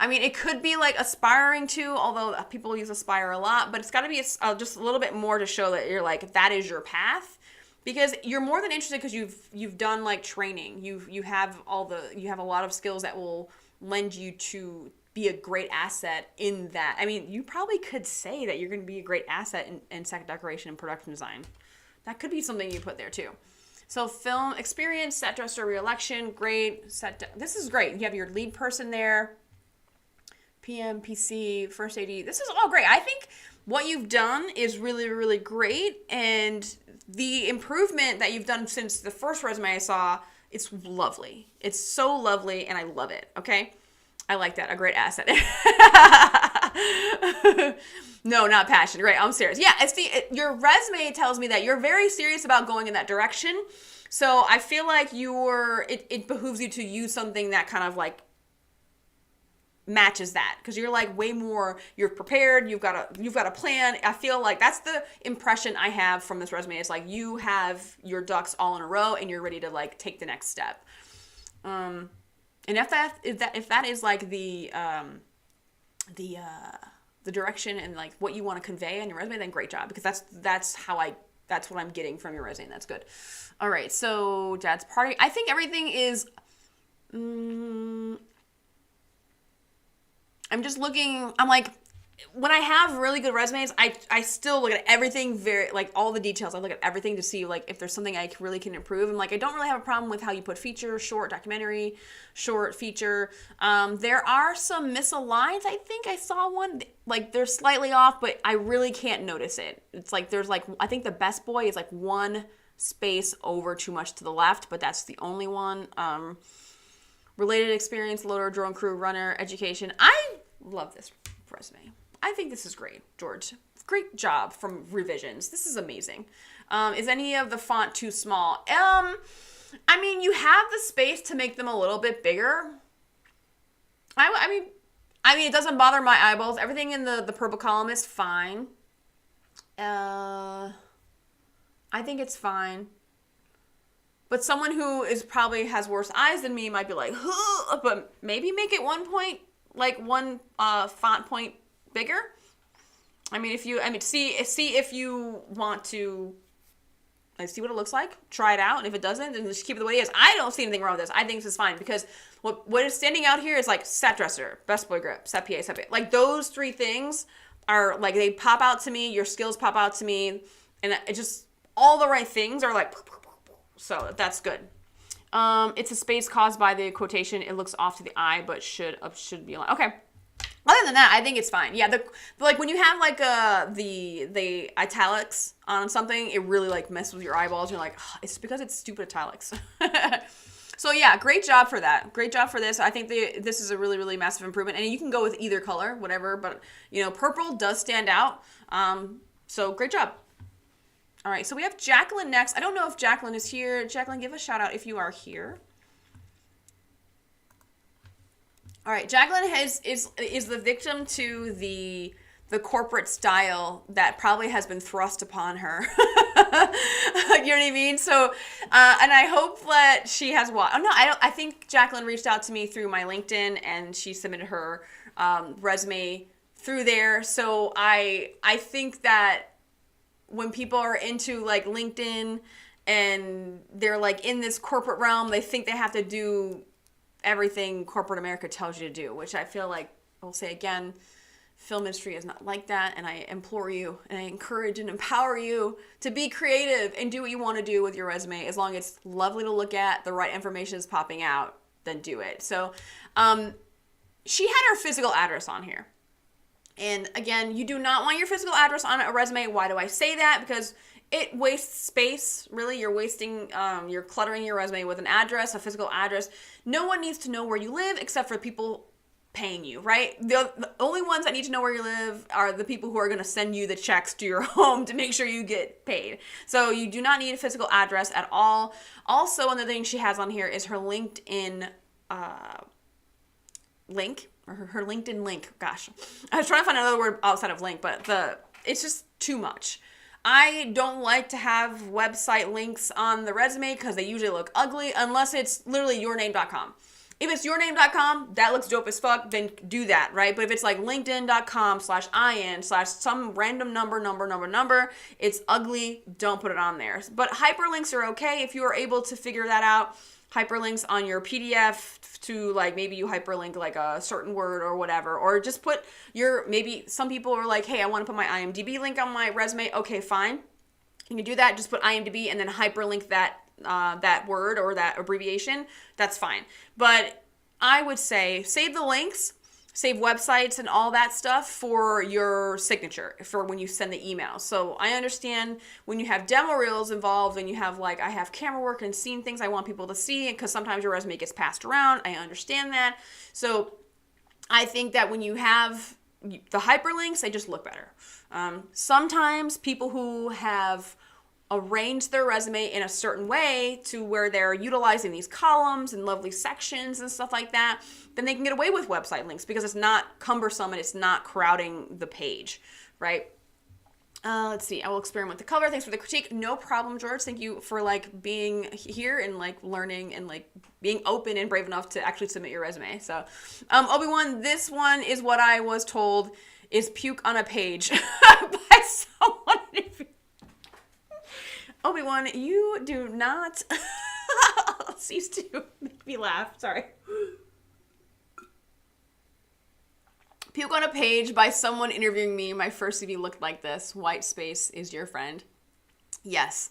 I mean, it could be like aspiring to, although people use aspire a lot, but it's got to be just a little bit more to show that you're like, that is your path, because you're more than interested because you've done like training. You have a lot of skills that will lend you to be a great asset in that. I mean, you probably could say that you're going to be a great asset in set decoration and production design. That could be something you put there too. So film experience, set dresser re-election, great. This is great. You have your lead person there. PM, PC, first AD. This is all great. I think what you've done is really, really great. And the improvement that you've done since the first resume I saw It's lovely. It's so lovely, and I love it, okay? I like that. A great asset. No, not passion. Right, I'm serious. Yeah, your resume tells me that you're very serious about going in that direction. So I feel like it behooves you to use something that kind of like matches that, because you're like way more, you're prepared, you've got a plan. I feel like that's the impression I have from this resume. It's like you have your ducks all in a row and you're ready to like take the next step. And if that is like the direction and like what you want to convey on your resume, then great job, because that's what I'm getting from your resume. That's good. All right, so dad's party. I think everything is. I'm just looking. I'm like, when I have really good resumes, I still look at everything very, like all the details. I look at everything to see like if there's something I really can improve. And like, I don't really have a problem with how you put feature, short, documentary, short, feature. There are some misaligned. I think I saw one, like they're slightly off, but I really can't notice it. It's like, there's like, I think the best boy is like one space over too much to the left, but that's the only one. Related experience, loader, drone crew, runner, education. I love this resume. I think this is great, George. Great job from revisions. This is amazing. Is any of the font too small? I mean, you have the space to make them a little bit bigger. I mean, it doesn't bother my eyeballs. Everything in the purple column is fine. I think it's fine. But someone who probably has worse eyes than me might be like, huh, but maybe make it one font point bigger. I mean, see if you want to, like, see what it looks like, try it out, and if it doesn't, then just keep it the way it is. I don't see anything wrong with this. I think this is fine, because what is standing out here is like set dresser, best boy grip, set PA, set PA. Like those three things are like, they pop out to me. Your skills pop out to me, and it just, all the right things are like. So that's good. It's a space caused by the quotation. It looks off to the eye, but should be aligned. Okay. Other than that, I think it's fine. Yeah, like when you have like the italics on something, it really like messes with your eyeballs. You're like, oh, it's because it's stupid italics. So yeah, great job for that. Great job for this. I think this is a really, really massive improvement. And you can go with either color, whatever. But purple does stand out. So great job. All right, so we have Jacqueline next. I don't know if Jacqueline is here. Jacqueline, give a shout out if you are here. All right, Jacqueline is the victim to the corporate style that probably has been thrust upon her. You know what I mean? So, and I hope that she has watched. Oh no, I think Jacqueline reached out to me through my LinkedIn, and she submitted her resume through there. So I think that when people are into like LinkedIn and they're like in this corporate realm, they think they have to do everything corporate America tells you to do, which I feel like, I'll say again, film industry is not like that. And I implore you and I encourage and empower you to be creative and do what you want to do with your resume. As long as it's lovely to look at, the right information is popping out, then do it. So she had her physical address on here. And again, you do not want your physical address on a resume. Why do I say that? Because it wastes space. Really, you're cluttering your resume with an address, a physical address. No one needs to know where you live except for people paying you, right? The only ones that need to know where you live are the people who are going to send you the checks to your home to make sure you get paid. So you do not need a physical address at all. Also, another thing she has on here is her LinkedIn link. Or her LinkedIn link. Gosh, I was trying to find another word outside of link, but it's just too much. I don't like to have website links on the resume because they usually look ugly unless it's literally yourname.com. If it's yourname.com, that looks dope as fuck, then do that, right? But if it's like linkedin.com/in/some random number, it's ugly, don't put it on there. But hyperlinks are okay if you are able to figure that out. Hyperlinks on your PDF to like, maybe you hyperlink like a certain word or whatever, or just put maybe some people are like, hey, I want to put my IMDb link on my resume. Okay, fine. You can do that. Just put IMDb and then hyperlink that word or that abbreviation. That's fine. But I would say save the links save websites and all that stuff for your signature for when you send the email. So I understand when you have demo reels involved and you have like, I have camera work and scene things I want people to see, because sometimes your resume gets passed around. I understand that. So I think that when you have the hyperlinks, they just look better. Sometimes people who have arrange their resume in a certain way to where they're utilizing these columns and lovely sections and stuff like that, then they can get away with website links because it's not cumbersome and it's not crowding the page, right? Let's see. I will experiment with the cover. Thanks for the critique. No problem, George. Thank you for like being here and like learning and like being open and brave enough to actually submit your resume. So, Obi-Wan, this one is what I was told is puke on a page by someone. Obi-Wan, you do not cease to make me laugh. Sorry. Puke on a page by someone interviewing me. My first CV looked like this. White space is your friend. Yes.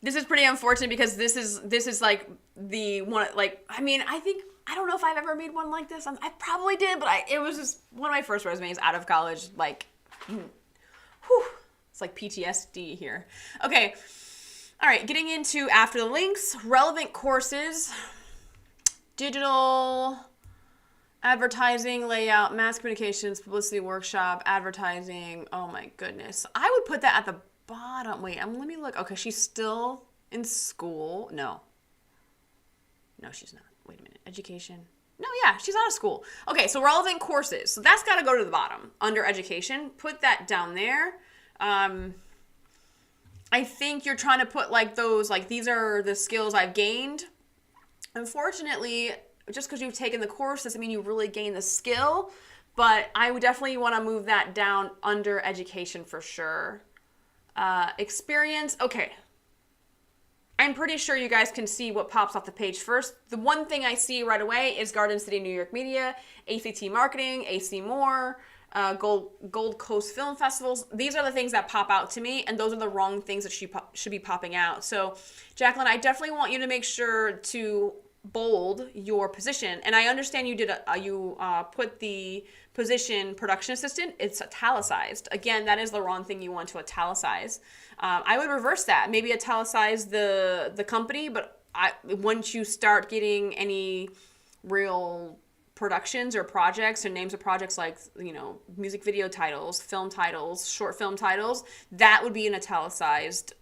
This is pretty unfortunate because this is like the one, like, I mean, I don't know if I've ever made one like this. I probably did, but it was just one of my first resumes out of college. Like, whew, it's like PTSD here. Okay. All right, getting into after the links, relevant courses, digital advertising, layout, mass communications, publicity workshop, advertising. Oh my goodness. I would put that at the bottom. Wait, let me look. Okay, she's still in school. No, she's not. Wait a minute. Education. No, yeah, she's out of school. Okay, so relevant courses. So that's got to go to the bottom under education. Put that down there. I think you're trying to put like those, like these are the skills I've gained. Unfortunately, just because you've taken the course doesn't mean you really gain the skill, but I would definitely want to move that down under education for sure. Experience, okay. I'm pretty sure you guys can see what pops off the page first. The one thing I see right away is Garden City, New York Media, ACT Marketing, AC Moore, Gold Coast Film Festivals. These are the things that pop out to me, and those are the wrong things that should be popping out. So, Jacqueline, I definitely want you to make sure to bold your position. And I understand you did you put the position production assistant. It's italicized. Again, that is the wrong thing you want to italicize. I would reverse that. Maybe italicize the company, but once you start getting any real productions or projects or names of projects like, music video titles, film titles, short film titles, that would be an italicized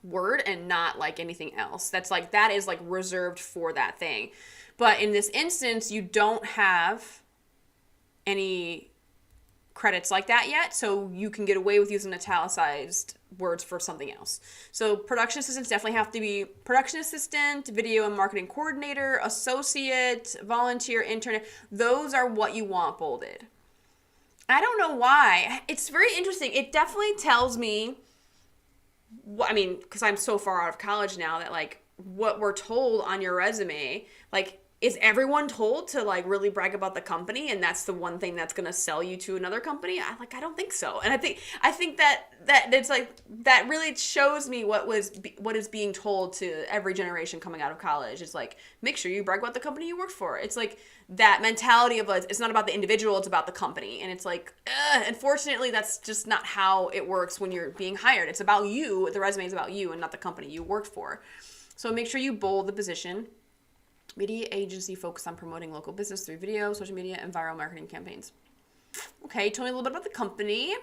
word and not like anything else. That is reserved for that thing. But in this instance, you don't have any credits like that yet, so you can get away with using italicized words for something else. So production assistants definitely have to be production assistant, video and marketing coordinator, associate, volunteer, intern. Those are what you want bolded. I don't know why. It's very interesting. It definitely tells me, because I'm so far out of college now, that what we're told on your resume, is everyone told to really brag about the company and that's the one thing that's going to sell you to another company? I don't think so. And I think that it's that really shows me what is being told to every generation coming out of college. It's make sure you brag about the company you work for. It's that mentality of it's not about the individual, it's about the company. And it's unfortunately, that's just not how it works when you're being hired. It's about you. The resume is about you and not the company you worked for. So make sure you bold the position. Media agency focused on promoting local business through video, social media, and viral marketing campaigns. Okay, tell me a little bit about the company.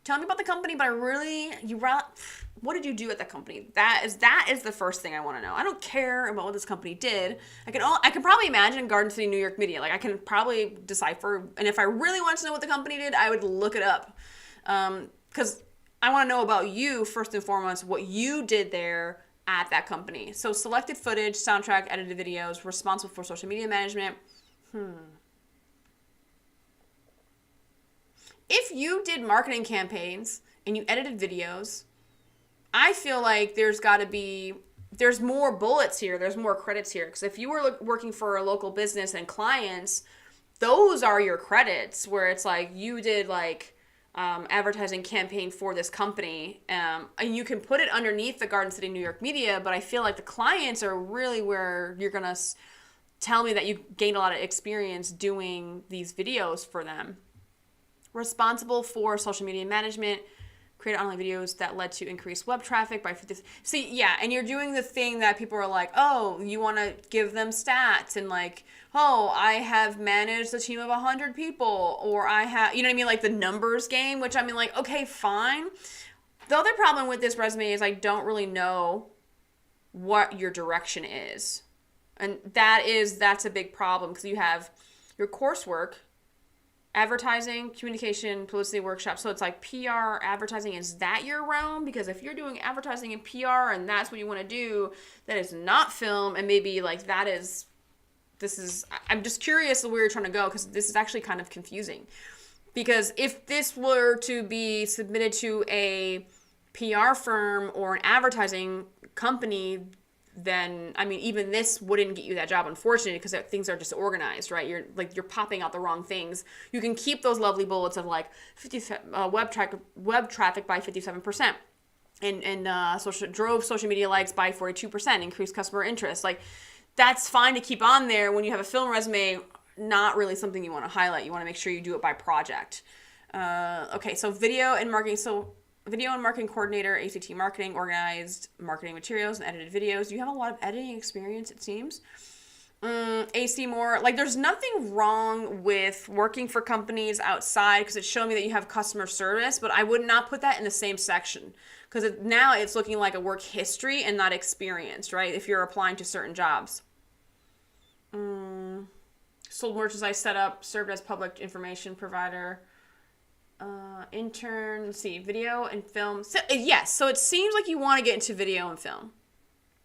Tell me about the company, but what did you do at that company? That is the first thing I want to know. I don't care about what this company did. I can probably imagine Garden City, New York Media. I can probably decipher, and if I really want to know what the company did, I would look it up. Because I want to know about you, first and foremost, what you did there at that company. So selected footage, soundtrack, edited videos, responsible for social media management. If you did marketing campaigns and you edited videos, I feel like there's more bullets here. There's more credits here. Because if you were working for a local business and clients, those are your credits where it's you did advertising campaign for this company, and you can put it underneath the Garden City, New York Media, but I feel like the clients are really where you're gonna tell me that you gained a lot of experience doing these videos for them. Responsible for social media management, create online videos that led to increased web traffic by 50. See, yeah, and you're doing the thing that people are like, oh, you want to give them stats and like, oh, I have managed a team of 100 people, or I have, you know what I mean? Like the numbers game, which I mean, like, okay, fine. The other problem with this resume is I don't really know what your direction is. And that's a big problem because you have your coursework, advertising, communication, publicity workshops. So it's like PR, advertising, is that your realm? Because if you're doing advertising and PR and that's what you want to do, that is not film. And maybe like I'm just curious where you're trying to go because this is actually kind of confusing. Because if this were to be submitted to a PR firm or an advertising company, then, I mean, even this wouldn't get you that job, unfortunately, because things are disorganized, right? You're popping out the wrong things. You can keep those lovely bullets of like web traffic by 57%, and drove social media likes by 42%, increased customer interest. Like, that's fine to keep on there when you have a film resume. Not really something you want to highlight. You want to make sure you do it by project. Okay, so video and marketing. So video and marketing coordinator, ACT marketing, organized marketing materials and edited videos. You have a lot of editing experience, it seems. AC more, like there's nothing wrong with working for companies outside because it's showing me that you have customer service, but I would not put that in the same section because now it's looking like a work history and not experience, right? If you're applying to certain jobs. Sold merchandise setup, served as public information provider. Intern, let's see, video and film. So, yes, so it seems like you want to get into video and film.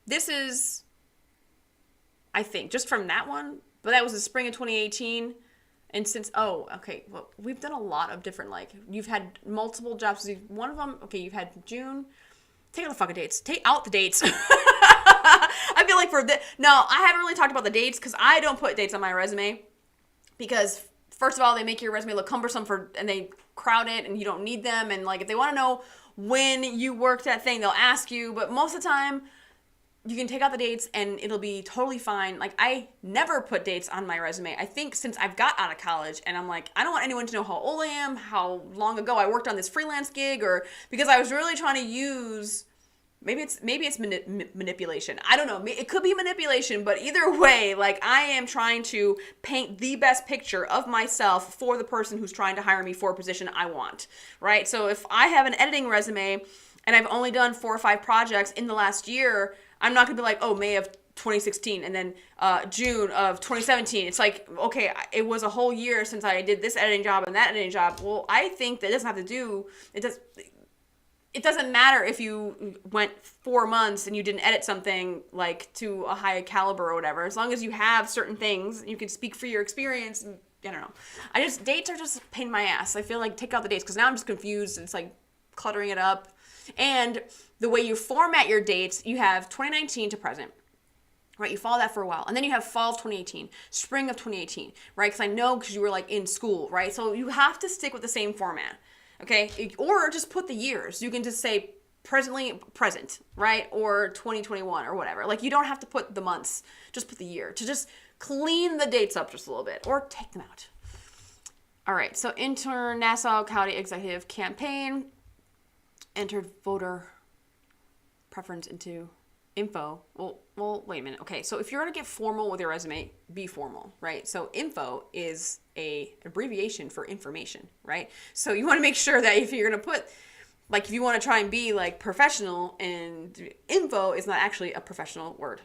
This is, I think, just from that one, but that was the spring of 2018. And since, well, we've done a lot of different, like, you've had multiple jobs. One of them, okay, you've had June. Take out the fucking dates. Take out the dates. I feel like I haven't really talked about the dates because I don't put dates on my resume because, first of all, they make your resume look cumbersome and they crowd it and you don't need them. And like, if they want to know when you worked that thing, they'll ask you. But most of the time, you can take out the dates and it'll be totally fine. Like, I never put dates on my resume. I think since I've got out of college and I'm like, I don't want anyone to know how old I am, how long ago I worked on this freelance gig, or because I was really trying to use, maybe it's manipulation. I don't know. It could be manipulation, but either way, like, I am trying to paint the best picture of myself for the person who's trying to hire me for a position I want, right? So if I have an editing resume and I've only done 4 or 5 projects in the last year, I'm not going to be like, oh, May of 2016 and then June of 2017. It's like, okay, it was a whole year since I did this editing job and that editing job. Well, I think that doesn't have to do, it doesn't matter if you went 4 months and you didn't edit something like to a high caliber or whatever. As long as you have certain things, you can speak for your experience. And, I don't know. Dates are just a pain in my ass. I feel like take out the dates because now I'm just confused. It's like cluttering it up. And the way you format your dates, you have 2019 to present, right? You follow that for a while. And then you have fall of 2018, spring of 2018, right? Because I know because you were like in school, right? So you have to stick with the same format, okay? Or just put the years. You can just say present, right? Or 2021 or whatever. Like, you don't have to put the months. Just put the year to just clean the dates up just a little bit or take them out. All right. So intern Nassau County Executive Campaign. Entered voter preference into info. Well, wait a minute. Okay, so if you're going to get formal with your resume, be formal, right? So info is a abbreviation for information, right? So you want to make sure that if you're going to put, like, if you want to try and be like professional, and info is not actually a professional word.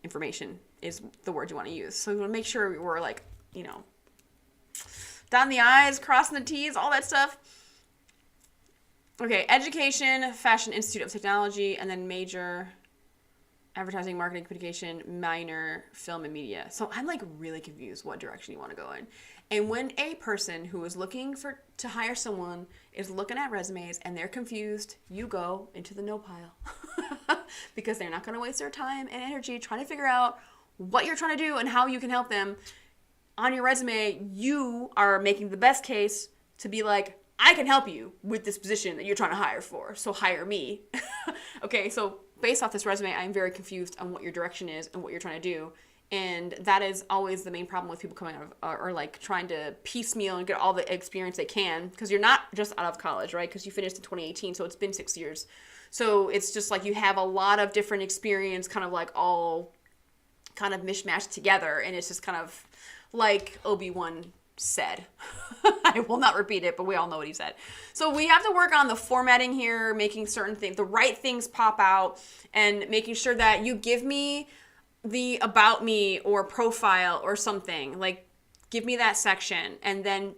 Information is the word you want to use. So you want to make sure we're like, dotting the I's, crossing the T's, all that stuff. Okay, education, Fashion Institute of Technology, and then major advertising, marketing, communication, minor film and media. So I'm like really confused what direction you want to go in. And when a person who is looking to hire someone is looking at resumes and they're confused, you go into the no pile because they're not going to waste their time and energy trying to figure out what you're trying to do and how you can help them. On your resume, you are making the best case to be like, I can help you with this position that you're trying to hire for, so hire me. Okay, so based off this resume, I'm very confused on what your direction is and what you're trying to do. And that is always the main problem with people coming out of, or like trying to piecemeal and get all the experience they can, because you're not just out of college, right? Because you finished in 2018, so it's been 6 years. So it's just like you have a lot of different experience kind of like all kind of mishmashed together, and it's just kind of like Obi-Wan said. I will not repeat it, but we all know what he said. So we have to work on the formatting here, making certain things, the right things pop out, and making sure that you give me the about me or profile or something. Like, give me that section, and then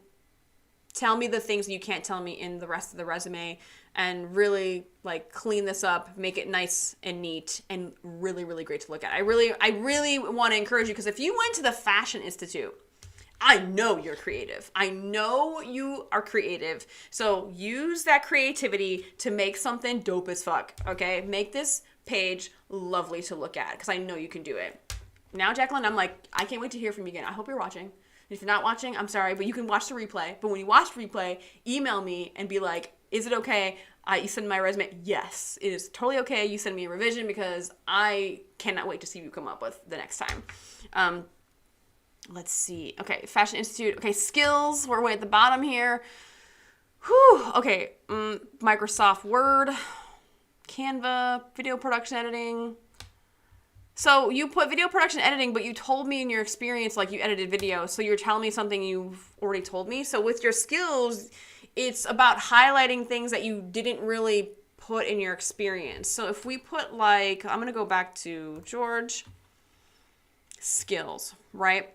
tell me the things you can't tell me in the rest of the resume, and really like clean this up, make it nice and neat and really, really great to look at. I really want to encourage you, because if you went to the Fashion Institute, I know you're creative. I know you are creative. So use that creativity to make something dope as fuck, okay? Make this page lovely to look at, because I know you can do it. Now, Jacqueline, I'm like, I can't wait to hear from you again. I hope you're watching. If you're not watching, I'm sorry, but you can watch the replay. But when you watch the replay, email me and be like, is it okay? You send my resume? Yes, it is totally okay. You send me a revision, because I cannot wait to see what you come up with the next time. Let's see. Okay, Fashion Institute. Okay, skills. We're way at the bottom here. Whew. Okay, Microsoft Word, Canva, video production editing. So you put video production editing, but you told me in your experience like you edited video, so you're telling me something you've already told me. So with your skills, it's about highlighting things that you didn't really put in your experience. So if we put like, I'm going to go back to George, skills, right?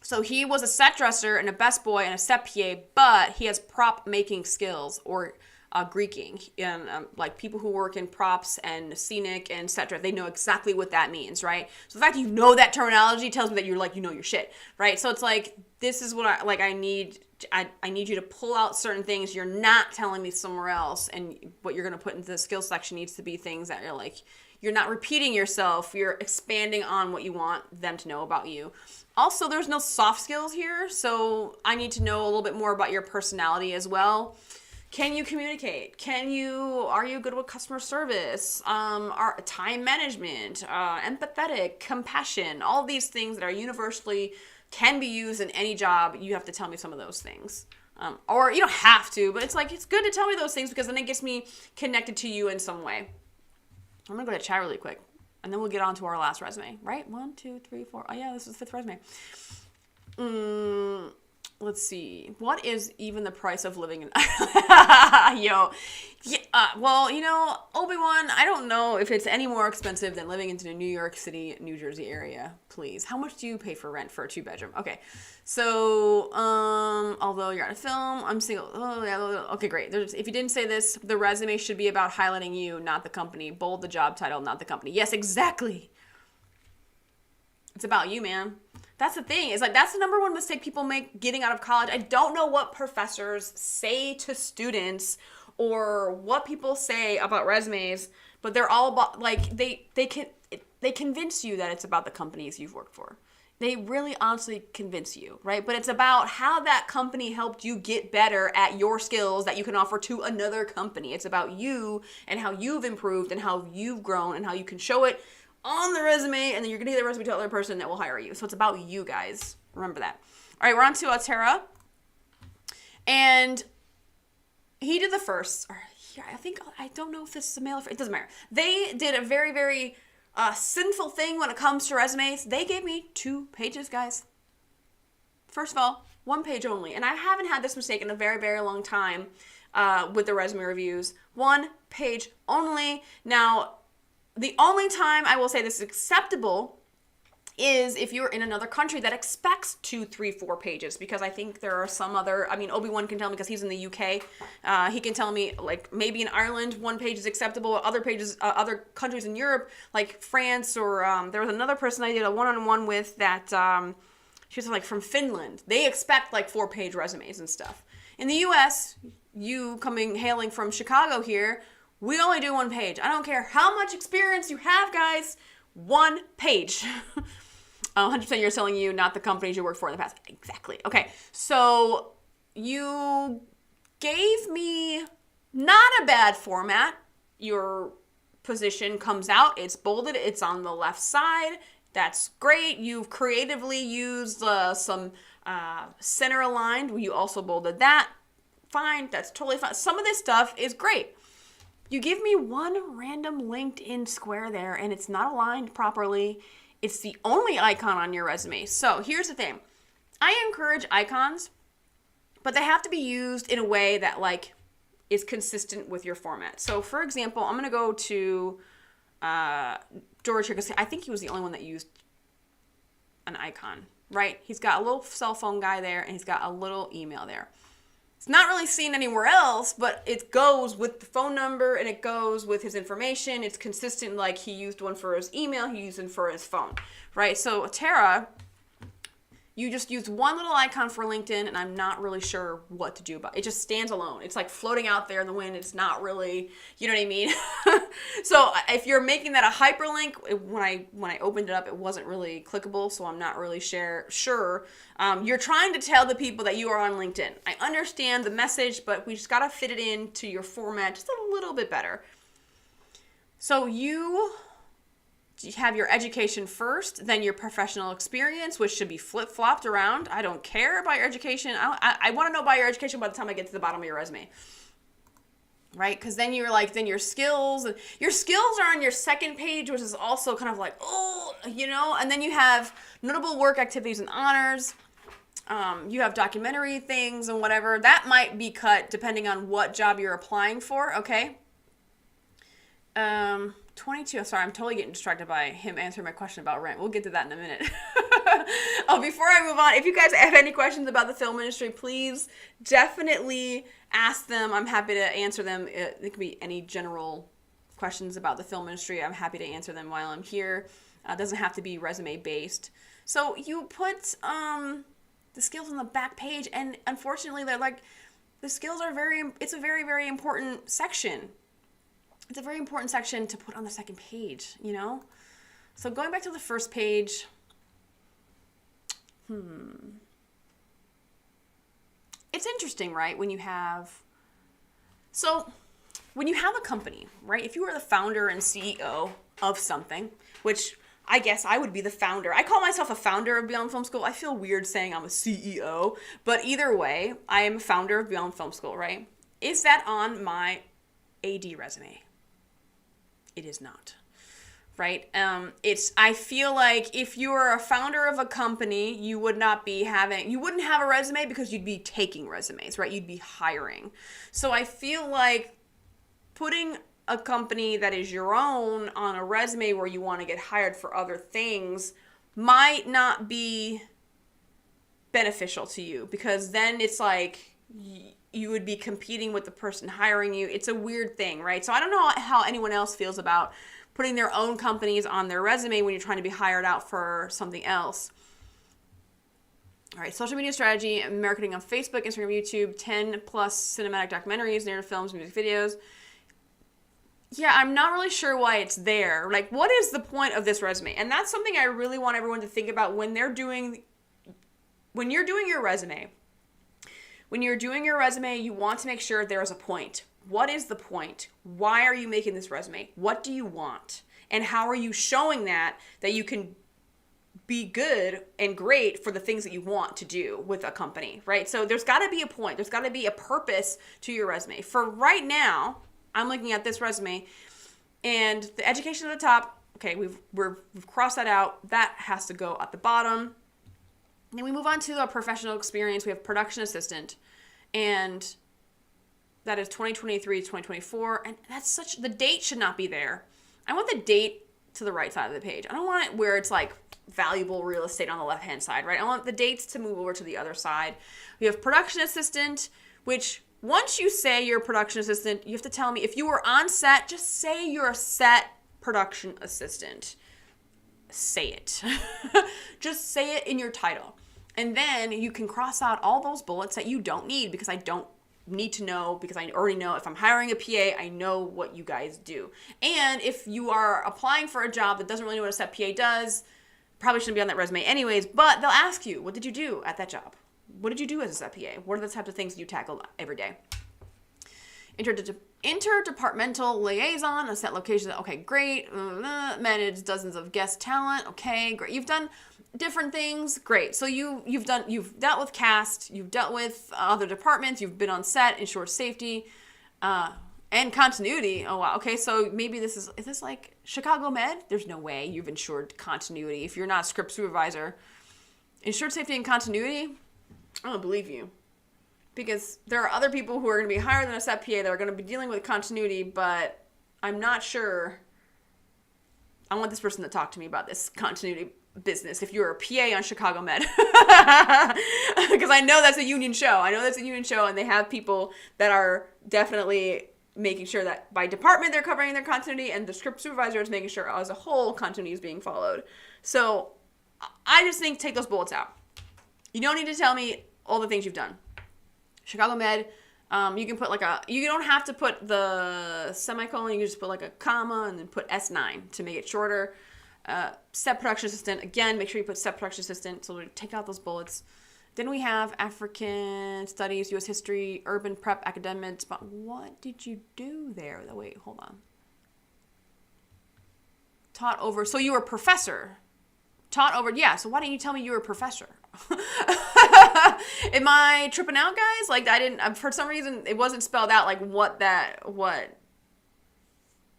So he was a set dresser and a best boy and a set PA, but he has prop making skills, or Greeking, and like people who work in props and scenic and set dress, they know exactly what that means, right? So the fact that you know that terminology tells me that you're like, you know your shit, right? So it's like, this is what I need you to pull out certain things you're not telling me somewhere else, and what you're going to put into the skills section needs to be things that you're like, you're not repeating yourself, you're expanding on what you want them to know about you. Also, there's no soft skills here, so I need to know a little bit more about your personality as well. Can you communicate? Are you good with customer service? Time management, empathetic, compassion, all these things that are universally can be used in any job. You have to tell me some of those things. Or you don't have to, but it's like, it's good to tell me those things, because then it gets me connected to you in some way. I'm gonna go to chat really quick, and then we'll get on to our last resume, right? 1, 2, 3, 4. Oh yeah, this is the 5th resume. Let's see. What is even the price of living in... well, Obi-Wan, I don't know if it's any more expensive than living into the New York City, New Jersey area. Please. How much do you pay for rent for a 2-bedroom? Okay. So, although you're on a film, I'm single. Oh, yeah. Okay, great. If you didn't say this, the resume should be about highlighting you, not the company. Bold the job title, not the company. Yes, exactly. It's about you, man. That's the thing. It's like, that's the number one mistake people make getting out of college. I don't know what professors say to students or what people say about resumes, but they're all about, like, they convince you that it's about the companies you've worked for. They really honestly convince you, right? But it's about how that company helped you get better at your skills that you can offer to another company. It's about you and how you've improved and how you've grown and how you can show it on the resume, and then you're going to get the resume to the other person that will hire you. So it's about you guys. Remember that. All right, we're on to Tara. And he did the first. I don't know if this is a male or... It doesn't matter. They did a very, very sinful thing when it comes to resumes. They gave me 2 pages, guys. First of all, 1 page only. And I haven't had this mistake in a very, very long time with the resume reviews. 1 page only. Now, the only time I will say this is acceptable is if you're in another country that expects 2, 3, 4 pages, because I think there are some other, Obi-Wan can tell me because he's in the UK. He can tell me, like, maybe in Ireland 1 page is acceptable. Other other countries in Europe, like France, or there was another person I did a one-on-one with that she was like from Finland. They expect like 4-page resumes and stuff. In the US, you hailing from Chicago here, we only do 1 page. I don't care how much experience you have, guys. 1 page. 100% you're telling you, not the companies you worked for in the past. Exactly. Okay, so you gave me not a bad format. Your position comes out. It's bolded. It's on the left side. That's great. You've creatively used some center aligned. You also bolded that. Fine. That's totally fine. Some of this stuff is great. You give me one random LinkedIn square there and it's not aligned properly. It's the only icon on your resume. So here's the thing. I encourage icons, but they have to be used in a way that like is consistent with your format. So for example, I'm going to go to George here because I think he was the only one that used an icon, right? He's got a little cell phone guy there and he's got a little email there. It's not really seen anywhere else, but it goes with the phone number and it goes with his information. It's consistent, like he used one for his email, he used one for his phone, right? So Tara, you just used one little icon for LinkedIn and I'm not really sure what to do about it. It just stands alone. It's like floating out there in the wind. It's not really, you know what I mean? So if you're making that a hyperlink, when I opened it up, it wasn't really clickable, so I'm not really sure. You're trying to tell the people that you are on LinkedIn. I understand the message, but we just got to fit it into your format just a little bit better. So you have your education first, then your professional experience, which should be flip-flopped around. I don't care about your education. I want to know about your education by the time I get to the bottom of your resume. Right? Because then you're like, then your skills are on your second page, which is also kind of like, oh, you know, and then you have notable work activities and honors. You have documentary things and whatever. That might be cut depending on what job you're applying for, okay? 22. Sorry, I'm totally getting distracted by him answering my question about rent. We'll get to that in a minute. Oh, before I move on, if you guys have any questions about the film industry, please definitely ask them. I'm happy to answer them. It could be any general questions about the film industry. I'm happy to answer them while I'm here. It doesn't have to be resume based. So you put the skills on the back page, and unfortunately, they're like, the skills are it's a very, very important section. It's a very important section to put on the second page, you know? So going back to the first page, it's interesting, right? When you have a company, right? If you were the founder and CEO of something, which I guess I would be the founder. I call myself a founder of Beyond Film School. I feel weird saying I'm a CEO, but either way, I am a founder of Beyond Film School, right? Is that on my AD resume? It is not, right? I feel like if you were a founder of a company, you wouldn't have a resume because you'd be taking resumes, right? You'd be hiring. So I feel like putting a company that is your own on a resume where you want to get hired for other things might not be beneficial to you, because then it's like you would be competing with the person hiring you. It's a weird thing, right? So I don't know how anyone else feels about putting their own companies on their resume when you're trying to be hired out for something else. All right, social media strategy, marketing on Facebook, Instagram, YouTube, 10 plus cinematic documentaries, narrative films, music videos. Yeah, I'm not really sure why it's there. Like, what is the point of this resume? And that's something I really want everyone to think about when you're doing your resume. When you're doing your resume, you want to make sure there is a point. What is the point? Why are you making this resume? What do you want? And how are you showing that you can be good and great for the things that you want to do with a company, right? So there's got to be a point. There's got to be a purpose to your resume. For right now, I'm looking at this resume, and the education at the top, okay, we've crossed that out. That has to go at the bottom. Then we move on to a professional experience. We have production assistant, and that is 2023 to 2024, and the date should not be there. I want the date to the right side of the page. I don't want it where it's like valuable real estate on the left-hand side, right? I want the dates to move over to the other side. We have production assistant, which once you say you're a production assistant, you have to tell me if you were on set, just say you're a set production assistant. Say it. Just say it in your title. And then you can cross out all those bullets that you don't need, because I don't need to know, because I already know if I'm hiring a PA, I know what you guys do. And if you are applying for a job that doesn't really know what a set PA does, probably shouldn't be on that resume anyways, but they'll ask you, what did you do at that job? What did you do as a set PA? What are the types of things you tackle every day? interdepartmental liaison, a set location. Okay, great. Managed dozens of guest talent. Okay, great. You've done different things. Great. So you've dealt with cast. You've dealt with other departments. You've been on set, ensured safety, and continuity. Oh wow. Okay, so maybe is this like Chicago Med? There's no way you've ensured continuity if you're not a script supervisor. Ensured safety and continuity. I don't believe you. Because there are other people who are going to be higher than a set PA that are going to be dealing with continuity, but I'm not sure. I want this person to talk to me about this continuity business if you're a PA on Chicago Med. Because I know that's a union show. And they have people that are definitely making sure that by department they're covering their continuity, and the script supervisor is making sure as a whole continuity is being followed. So I just think take those bullets out. You don't need to tell me all the things you've done. Chicago Med, you can put you don't have to put the semicolon, you can just put like a comma and then put S9 to make it shorter. Set production assistant, again, make sure you put set production assistant, so we take out those bullets. Then we have African studies, U.S. history, urban prep, academics, but what did you do there? Wait, hold on. Taught over, so you were a professor. Taught over, yeah, so why didn't you tell me you were a professor? Am I tripping out, guys? Like, I didn't, for some reason, it wasn't spelled out, like,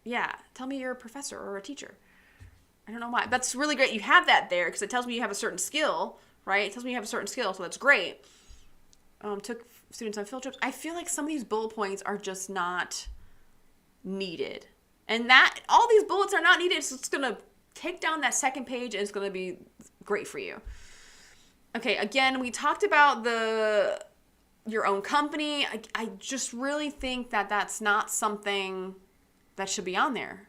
yeah, tell me you're a professor or a teacher. I don't know why. That's really great. You have that there, because it tells me you have a certain skill, right? It tells me you have a certain skill, so that's great. Took students on field trips. I feel like some of these bullet points are just not needed. And all these bullets are not needed, so it's going to take down that second page, and it's going to be great for you. Okay, again, we talked about your own company. I just really think that that's not something that should be on there,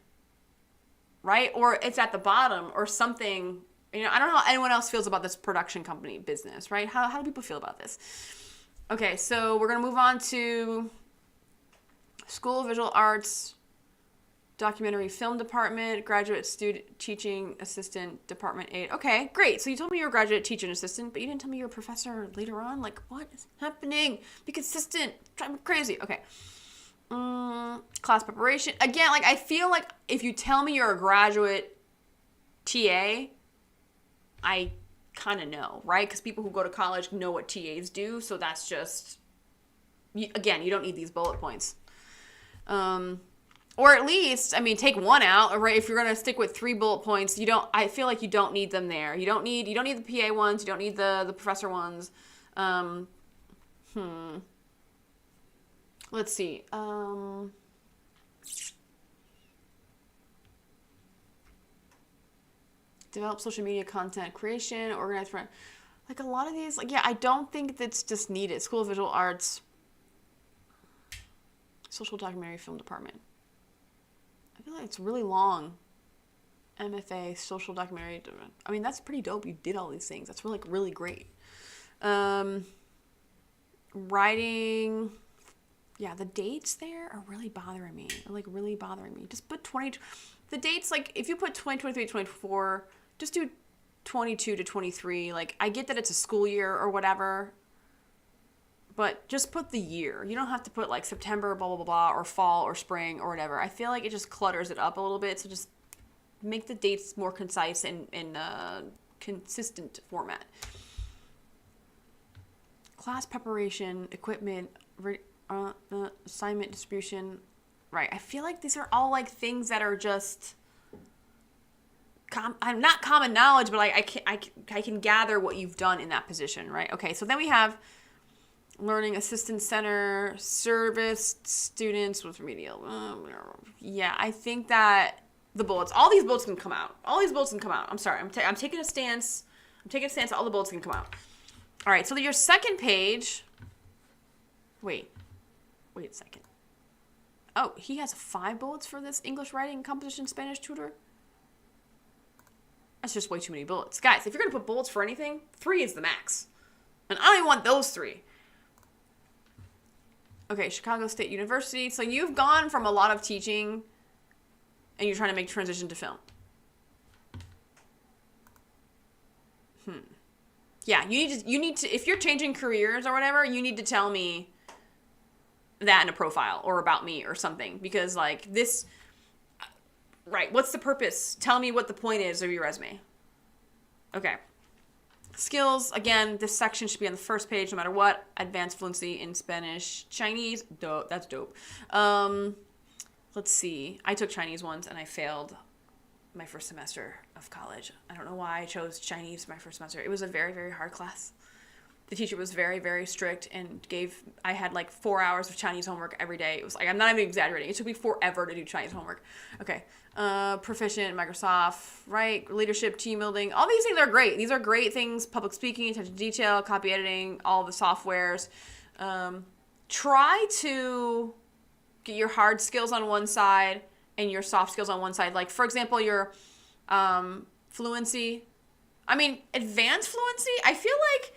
right? Or it's at the bottom or something. I don't know how anyone else feels about this production company business, right? How do people feel about this? Okay, so we're going to move on to School of Visual Arts, Documentary Film Department, Graduate Student Teaching Assistant, Department 8. Okay, great. So you told me you were a graduate teaching assistant, but you didn't tell me you were a professor later on? Like, what is happening? Be consistent. Drive me crazy. Okay. Class preparation. Again, like, I feel like if you tell me you're a graduate TA, I kind of know, right? Because people who go to college know what TAs do, so that's just, again, you don't need these bullet points. Or at least, take one out, right? If you're going to stick with 3 bullet points, I feel like you don't need them there. You don't need the PA ones. You don't need the professor ones. Let's see. Develop social media content creation, organize for, like, a lot of these, like, yeah, I don't think that's just needed. School of Visual Arts, Social Documentary Film Department. I feel like it's really long. MFA, social documentary. That's pretty dope. You did all these things. That's really, really great. Writing. Yeah, the dates there are really bothering me. Just put 20. The dates, like, if you put 2023, 24, just do 22 to 23. Like, I get that it's a school year or whatever, but just put the year. You don't have to put, like, September, blah, blah, blah, blah, or fall or spring or whatever. I feel like it just clutters it up a little bit. So just make the dates more concise and in a consistent format. Class preparation, equipment, assignment distribution. Right. I feel like these are all, like, things that are just, I'm not common knowledge, but, like, I can gather what you've done in that position, right? Okay, so then we have Learning Assistance Center, service students with remedial. Yeah, I think that all these bullets can come out. I'm sorry. I'm taking a stance. All the bullets can come out. All right, so your second page. Wait a second. Oh, he has 5 bullets for this English writing composition Spanish tutor? That's just way too many bullets. Guys, if you're going to put bullets for anything, 3 is the max. And I don't even want those 3. Okay, Chicago State University. So you've gone from a lot of teaching and you're trying to make transition to film. Yeah, you need to, if you're changing careers or whatever, you need to tell me that in a profile or about me or something, because like this, right, what's the purpose? Tell me what the point is of your resume. Okay. Skills, again, this section should be on the first page no matter what. Advanced fluency in Spanish, Chinese, dope, that's dope. Let's see. I took Chinese once and I failed my first semester of college. I don't know why I chose Chinese for my first semester. It was a very, very hard class. The teacher was very, very strict and I had like 4 hours of Chinese homework every day. It was like, I'm not even exaggerating. It took me forever to do Chinese homework. Okay. Proficient in Microsoft, right? Leadership, team building. All these things are great. These are great things. Public speaking, attention to detail, copy editing, all the softwares. Try to get your hard skills on one side and your soft skills on one side. Like, for example, your fluency. I mean, advanced fluency, I feel like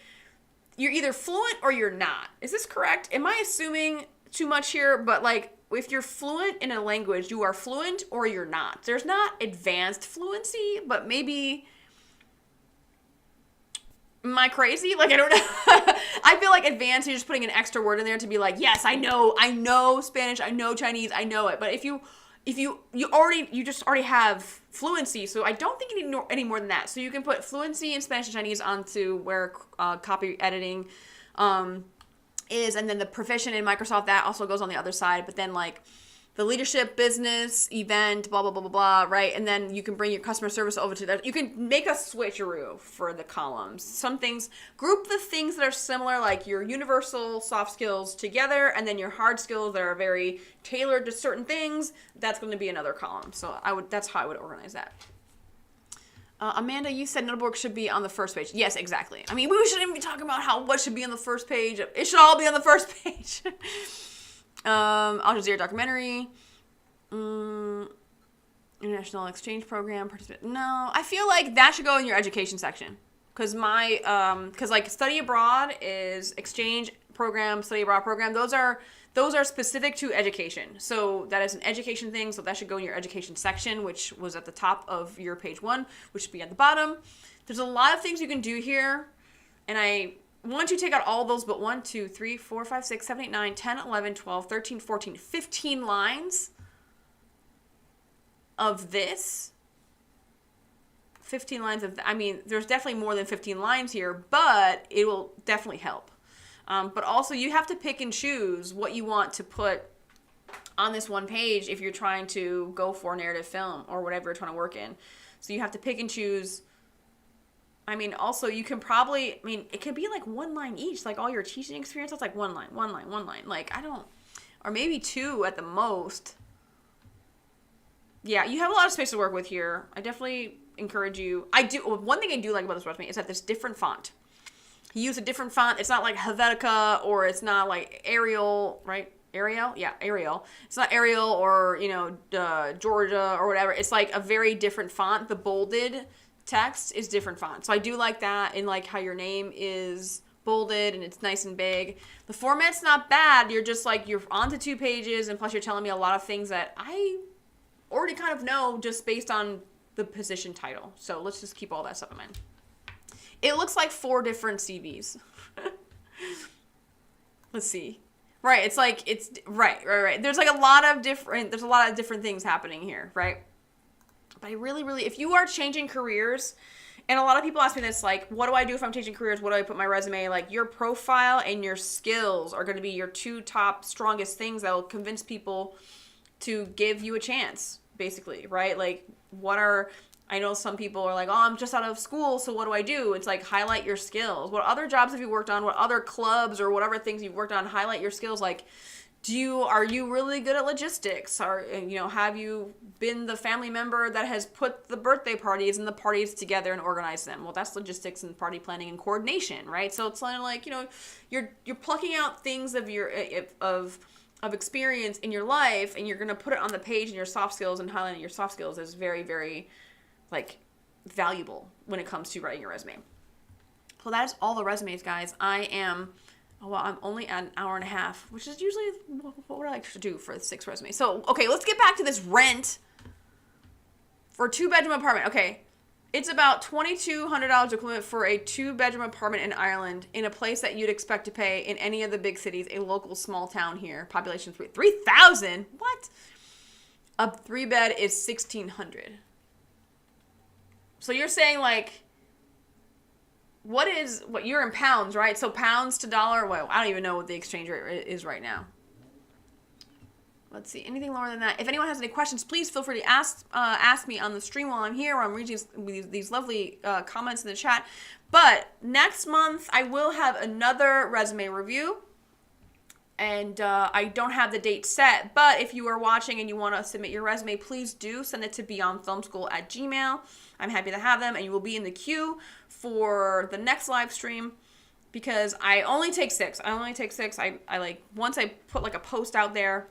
you're either fluent or you're not. Is this correct? Am I assuming too much here? But like, if you're fluent in a language, you are fluent or you're not. There's not advanced fluency, but maybe, am I crazy? Like, I don't know. I feel like advanced, you're just putting an extra word in there to be like, yes, I know Spanish, I know Chinese, I know it. But if you just already have fluency, so I don't think you need any more than that. So you can put fluency in Spanish and Chinese onto where copy editing is, and then the proficient in Microsoft, that also goes on the other side. But then like the leadership, business, event, blah, blah, blah, blah, blah, right? And then you can bring your customer service over to that. You can make a switcheroo for the columns. Some things, group the things that are similar, like your universal soft skills together, and then your hard skills that are very tailored to certain things, that's going to be another column. So that's how I would organize that. Amanda, you said notebook should be on the first page. Yes, exactly. I mean, we shouldn't even be talking about what should be on the first page. It should all be on the first page. Al Jazeera documentary, international exchange program, participant. No, I feel like that should go in your education section. Because like study abroad is exchange program, study abroad program. Those are specific to education. So that is an education thing. So that should go in your education section, which was at the top of your page 1, which should be at the bottom. There's a lot of things you can do here. And once you take out all those, but 1, 2, 3, 4, 5, 6, 7, 8, 9, 10, 11, 12, 13, 14, 15 lines of this. 15 lines of, I mean, there's definitely more than 15 lines here, but it will definitely help. But also you have to pick and choose what you want to put on this one page if you're trying to go for narrative film or whatever you're trying to work in. So you have to pick and choose. I mean, also you can probably, it can be like 1 line each, like all your teaching experience, that's like 1 line. Like or maybe 2 at the most. Yeah, you have a lot of space to work with here. I definitely encourage you. One thing I do like about this resume is that this different font. He used a different font. It's not like Helvetica or it's not like Arial, right? Arial? Yeah, Arial. It's not Arial or, Georgia or whatever. It's like a very different font. The bolded text is different font. So I do like that, and like how your name is bolded and it's nice and big. The format's not bad. You're just like, you're onto 2 pages, and plus you're telling me a lot of things that I already kind of know just based on the position title. So let's just keep all that stuff in mind. It looks like 4 different CVs. Let's see. Right, it's like, it's, right. There's a lot of different things happening here, right? But I really, if you are changing careers, and a lot of people ask me this, like, what do I do if I'm changing careers? What do I put in my resume? Like, your profile and your skills are going to be your 2 top strongest things that will convince people to give you a chance, basically, right? Like, I know some people are like, oh, I'm just out of school, so what do I do? It's like, highlight your skills. What other jobs have you worked on? What other clubs or whatever things you've worked on? Highlight your skills. Like, are you really good at logistics? Have you been the family member that has put the birthday parties and the parties together and organized them? Well, that's logistics and party planning and coordination, right? So it's like, you're plucking out things of your of experience in your life, and you're gonna put it on the page in your soft skills, and highlighting your soft skills is very, very valuable when it comes to writing your resume. So that is all the resumes, guys. I'm only at an hour and a half, which is usually what I like to do for 6 resumes. So, okay, let's get back to this rent for a 2-bedroom apartment. Okay, It's about $2,200 equivalent for a 2-bedroom apartment in Ireland in a place that you'd expect to pay in any of the big cities, a local small town here. Population 3,000? What? A 3-bed is $1,600. So you're saying like, what you're in pounds, right? So pounds to dollar, well, I don't even know what the exchange rate is right now. Let's see, anything lower than that. If anyone has any questions, please feel free to ask me on the stream while I'm here, or I'm reading these lovely comments in the chat. But next month, I will have another resume review. And I don't have the date set, but if you are watching and you want to submit your resume, please do send it to beyondfilmschool@gmail.com. I'm happy to have them, and you will be in the queue for the next live stream, because I only take 6. I like, once I put like a post out there,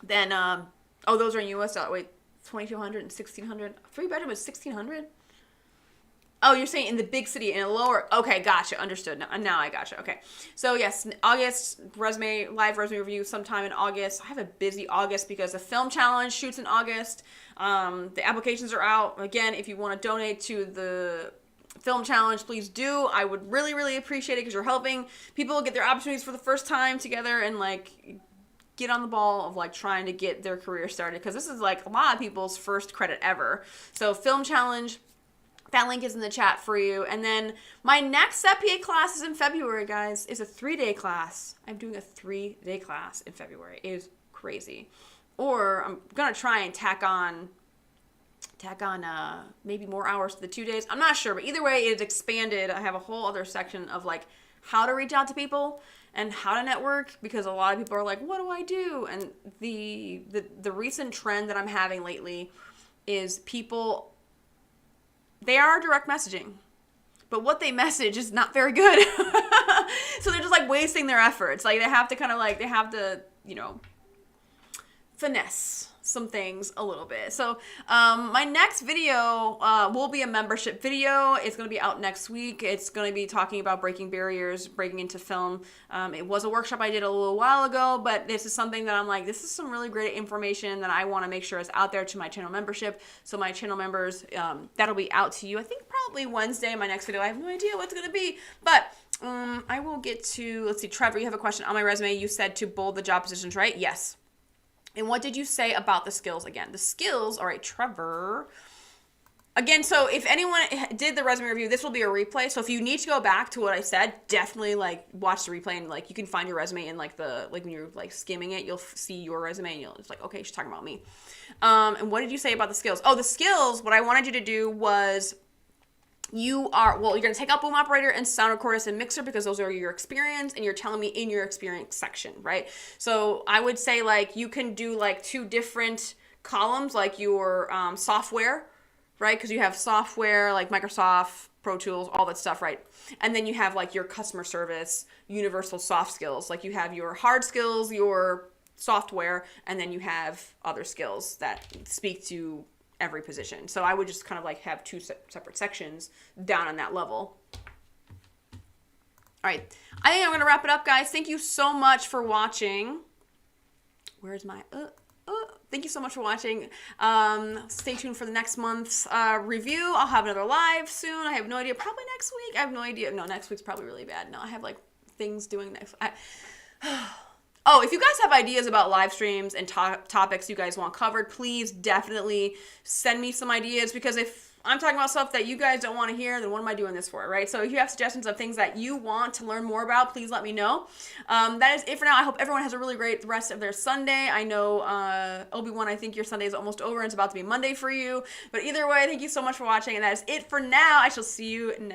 then, those are in US dollars. Wait, 2,200 and 1,600. 3-bedroom is 1,600? Oh, you're saying in the big city, in a lower, okay, gotcha, understood. Now I gotcha, okay. So yes, August, live resume review sometime in August. I have a busy August because the film challenge shoots in August. The applications are out. Again, if you want to donate to the film challenge, please do. I would really, really appreciate it, because you're helping people get their opportunities for the first time together and like get on the ball of like trying to get their career started, because this is like a lot of people's first credit ever. So film challenge, that link is in the chat for you. And then my next Set PA class is in February, guys. It's a 3-day class. I'm doing a 3-day class in February. It is crazy. Or I'm gonna try and tack on maybe more hours to the 2 days. I'm not sure, but either way, it's expanded. I have a whole other section of like how to reach out to people and how to network, because a lot of people are like, what do I do? And the recent trend that I'm having lately is people, they are direct messaging, but what they message is not very good. So they're just like wasting their efforts. Like they have to, finesse some things a little bit. So my next video will be a membership video. It's going to be out next week. It's going to be talking about breaking barriers, breaking into film. It was a workshop I did a little while ago, but this is something that I'm like, this is some really great information that I want to make sure is out there to my channel membership. So my channel members, that'll be out to you, I think probably Wednesday, my next video. I have no idea what it's going to be, but I will get to, let's see, Trevor, you have a question on my resume. You said to bold the job positions, right? Yes. And what did you say about the skills again? The skills, all right, Trevor. Again, so if anyone did the resume review, this will be a replay. So if you need to go back to what I said, definitely like watch the replay, and like you can find your resume in like when you're like skimming it, you'll see your resume and you'll just like, okay, she's talking about me. And what did you say about the skills? Oh, the skills, what I wanted you to do was you're going to take out boom operator and sound recordist and mixer, because those are your experience, and you're telling me in your experience section, right? So I would say like you can do like 2 different columns, like your software, right? Because you have software like Microsoft, Pro Tools, all that stuff, right? And then you have like your customer service, universal soft skills. Like you have your hard skills, your software, and then you have other skills that speak to every position. So I would just kind of like have 2 separate sections down on that level. All right, I think I'm gonna wrap it up, guys. Thank you so much for watching. Where's my thank you so much for watching. Stay tuned for the next month's review. I'll have another live soon. I have no idea, probably next week. I have no idea. No, next week's probably really bad. No, I have like things doing next. Oh, if you guys have ideas about live streams and topics you guys want covered, please definitely send me some ideas, because if I'm talking about stuff that you guys don't want to hear, then what am I doing this for, right? So if you have suggestions of things that you want to learn more about, please let me know. That is it for now. I hope everyone has a really great rest of their Sunday. I know, Obi-Wan, I think your Sunday is almost over and it's about to be Monday for you. But either way, thank you so much for watching, and that is it for now. I shall see you next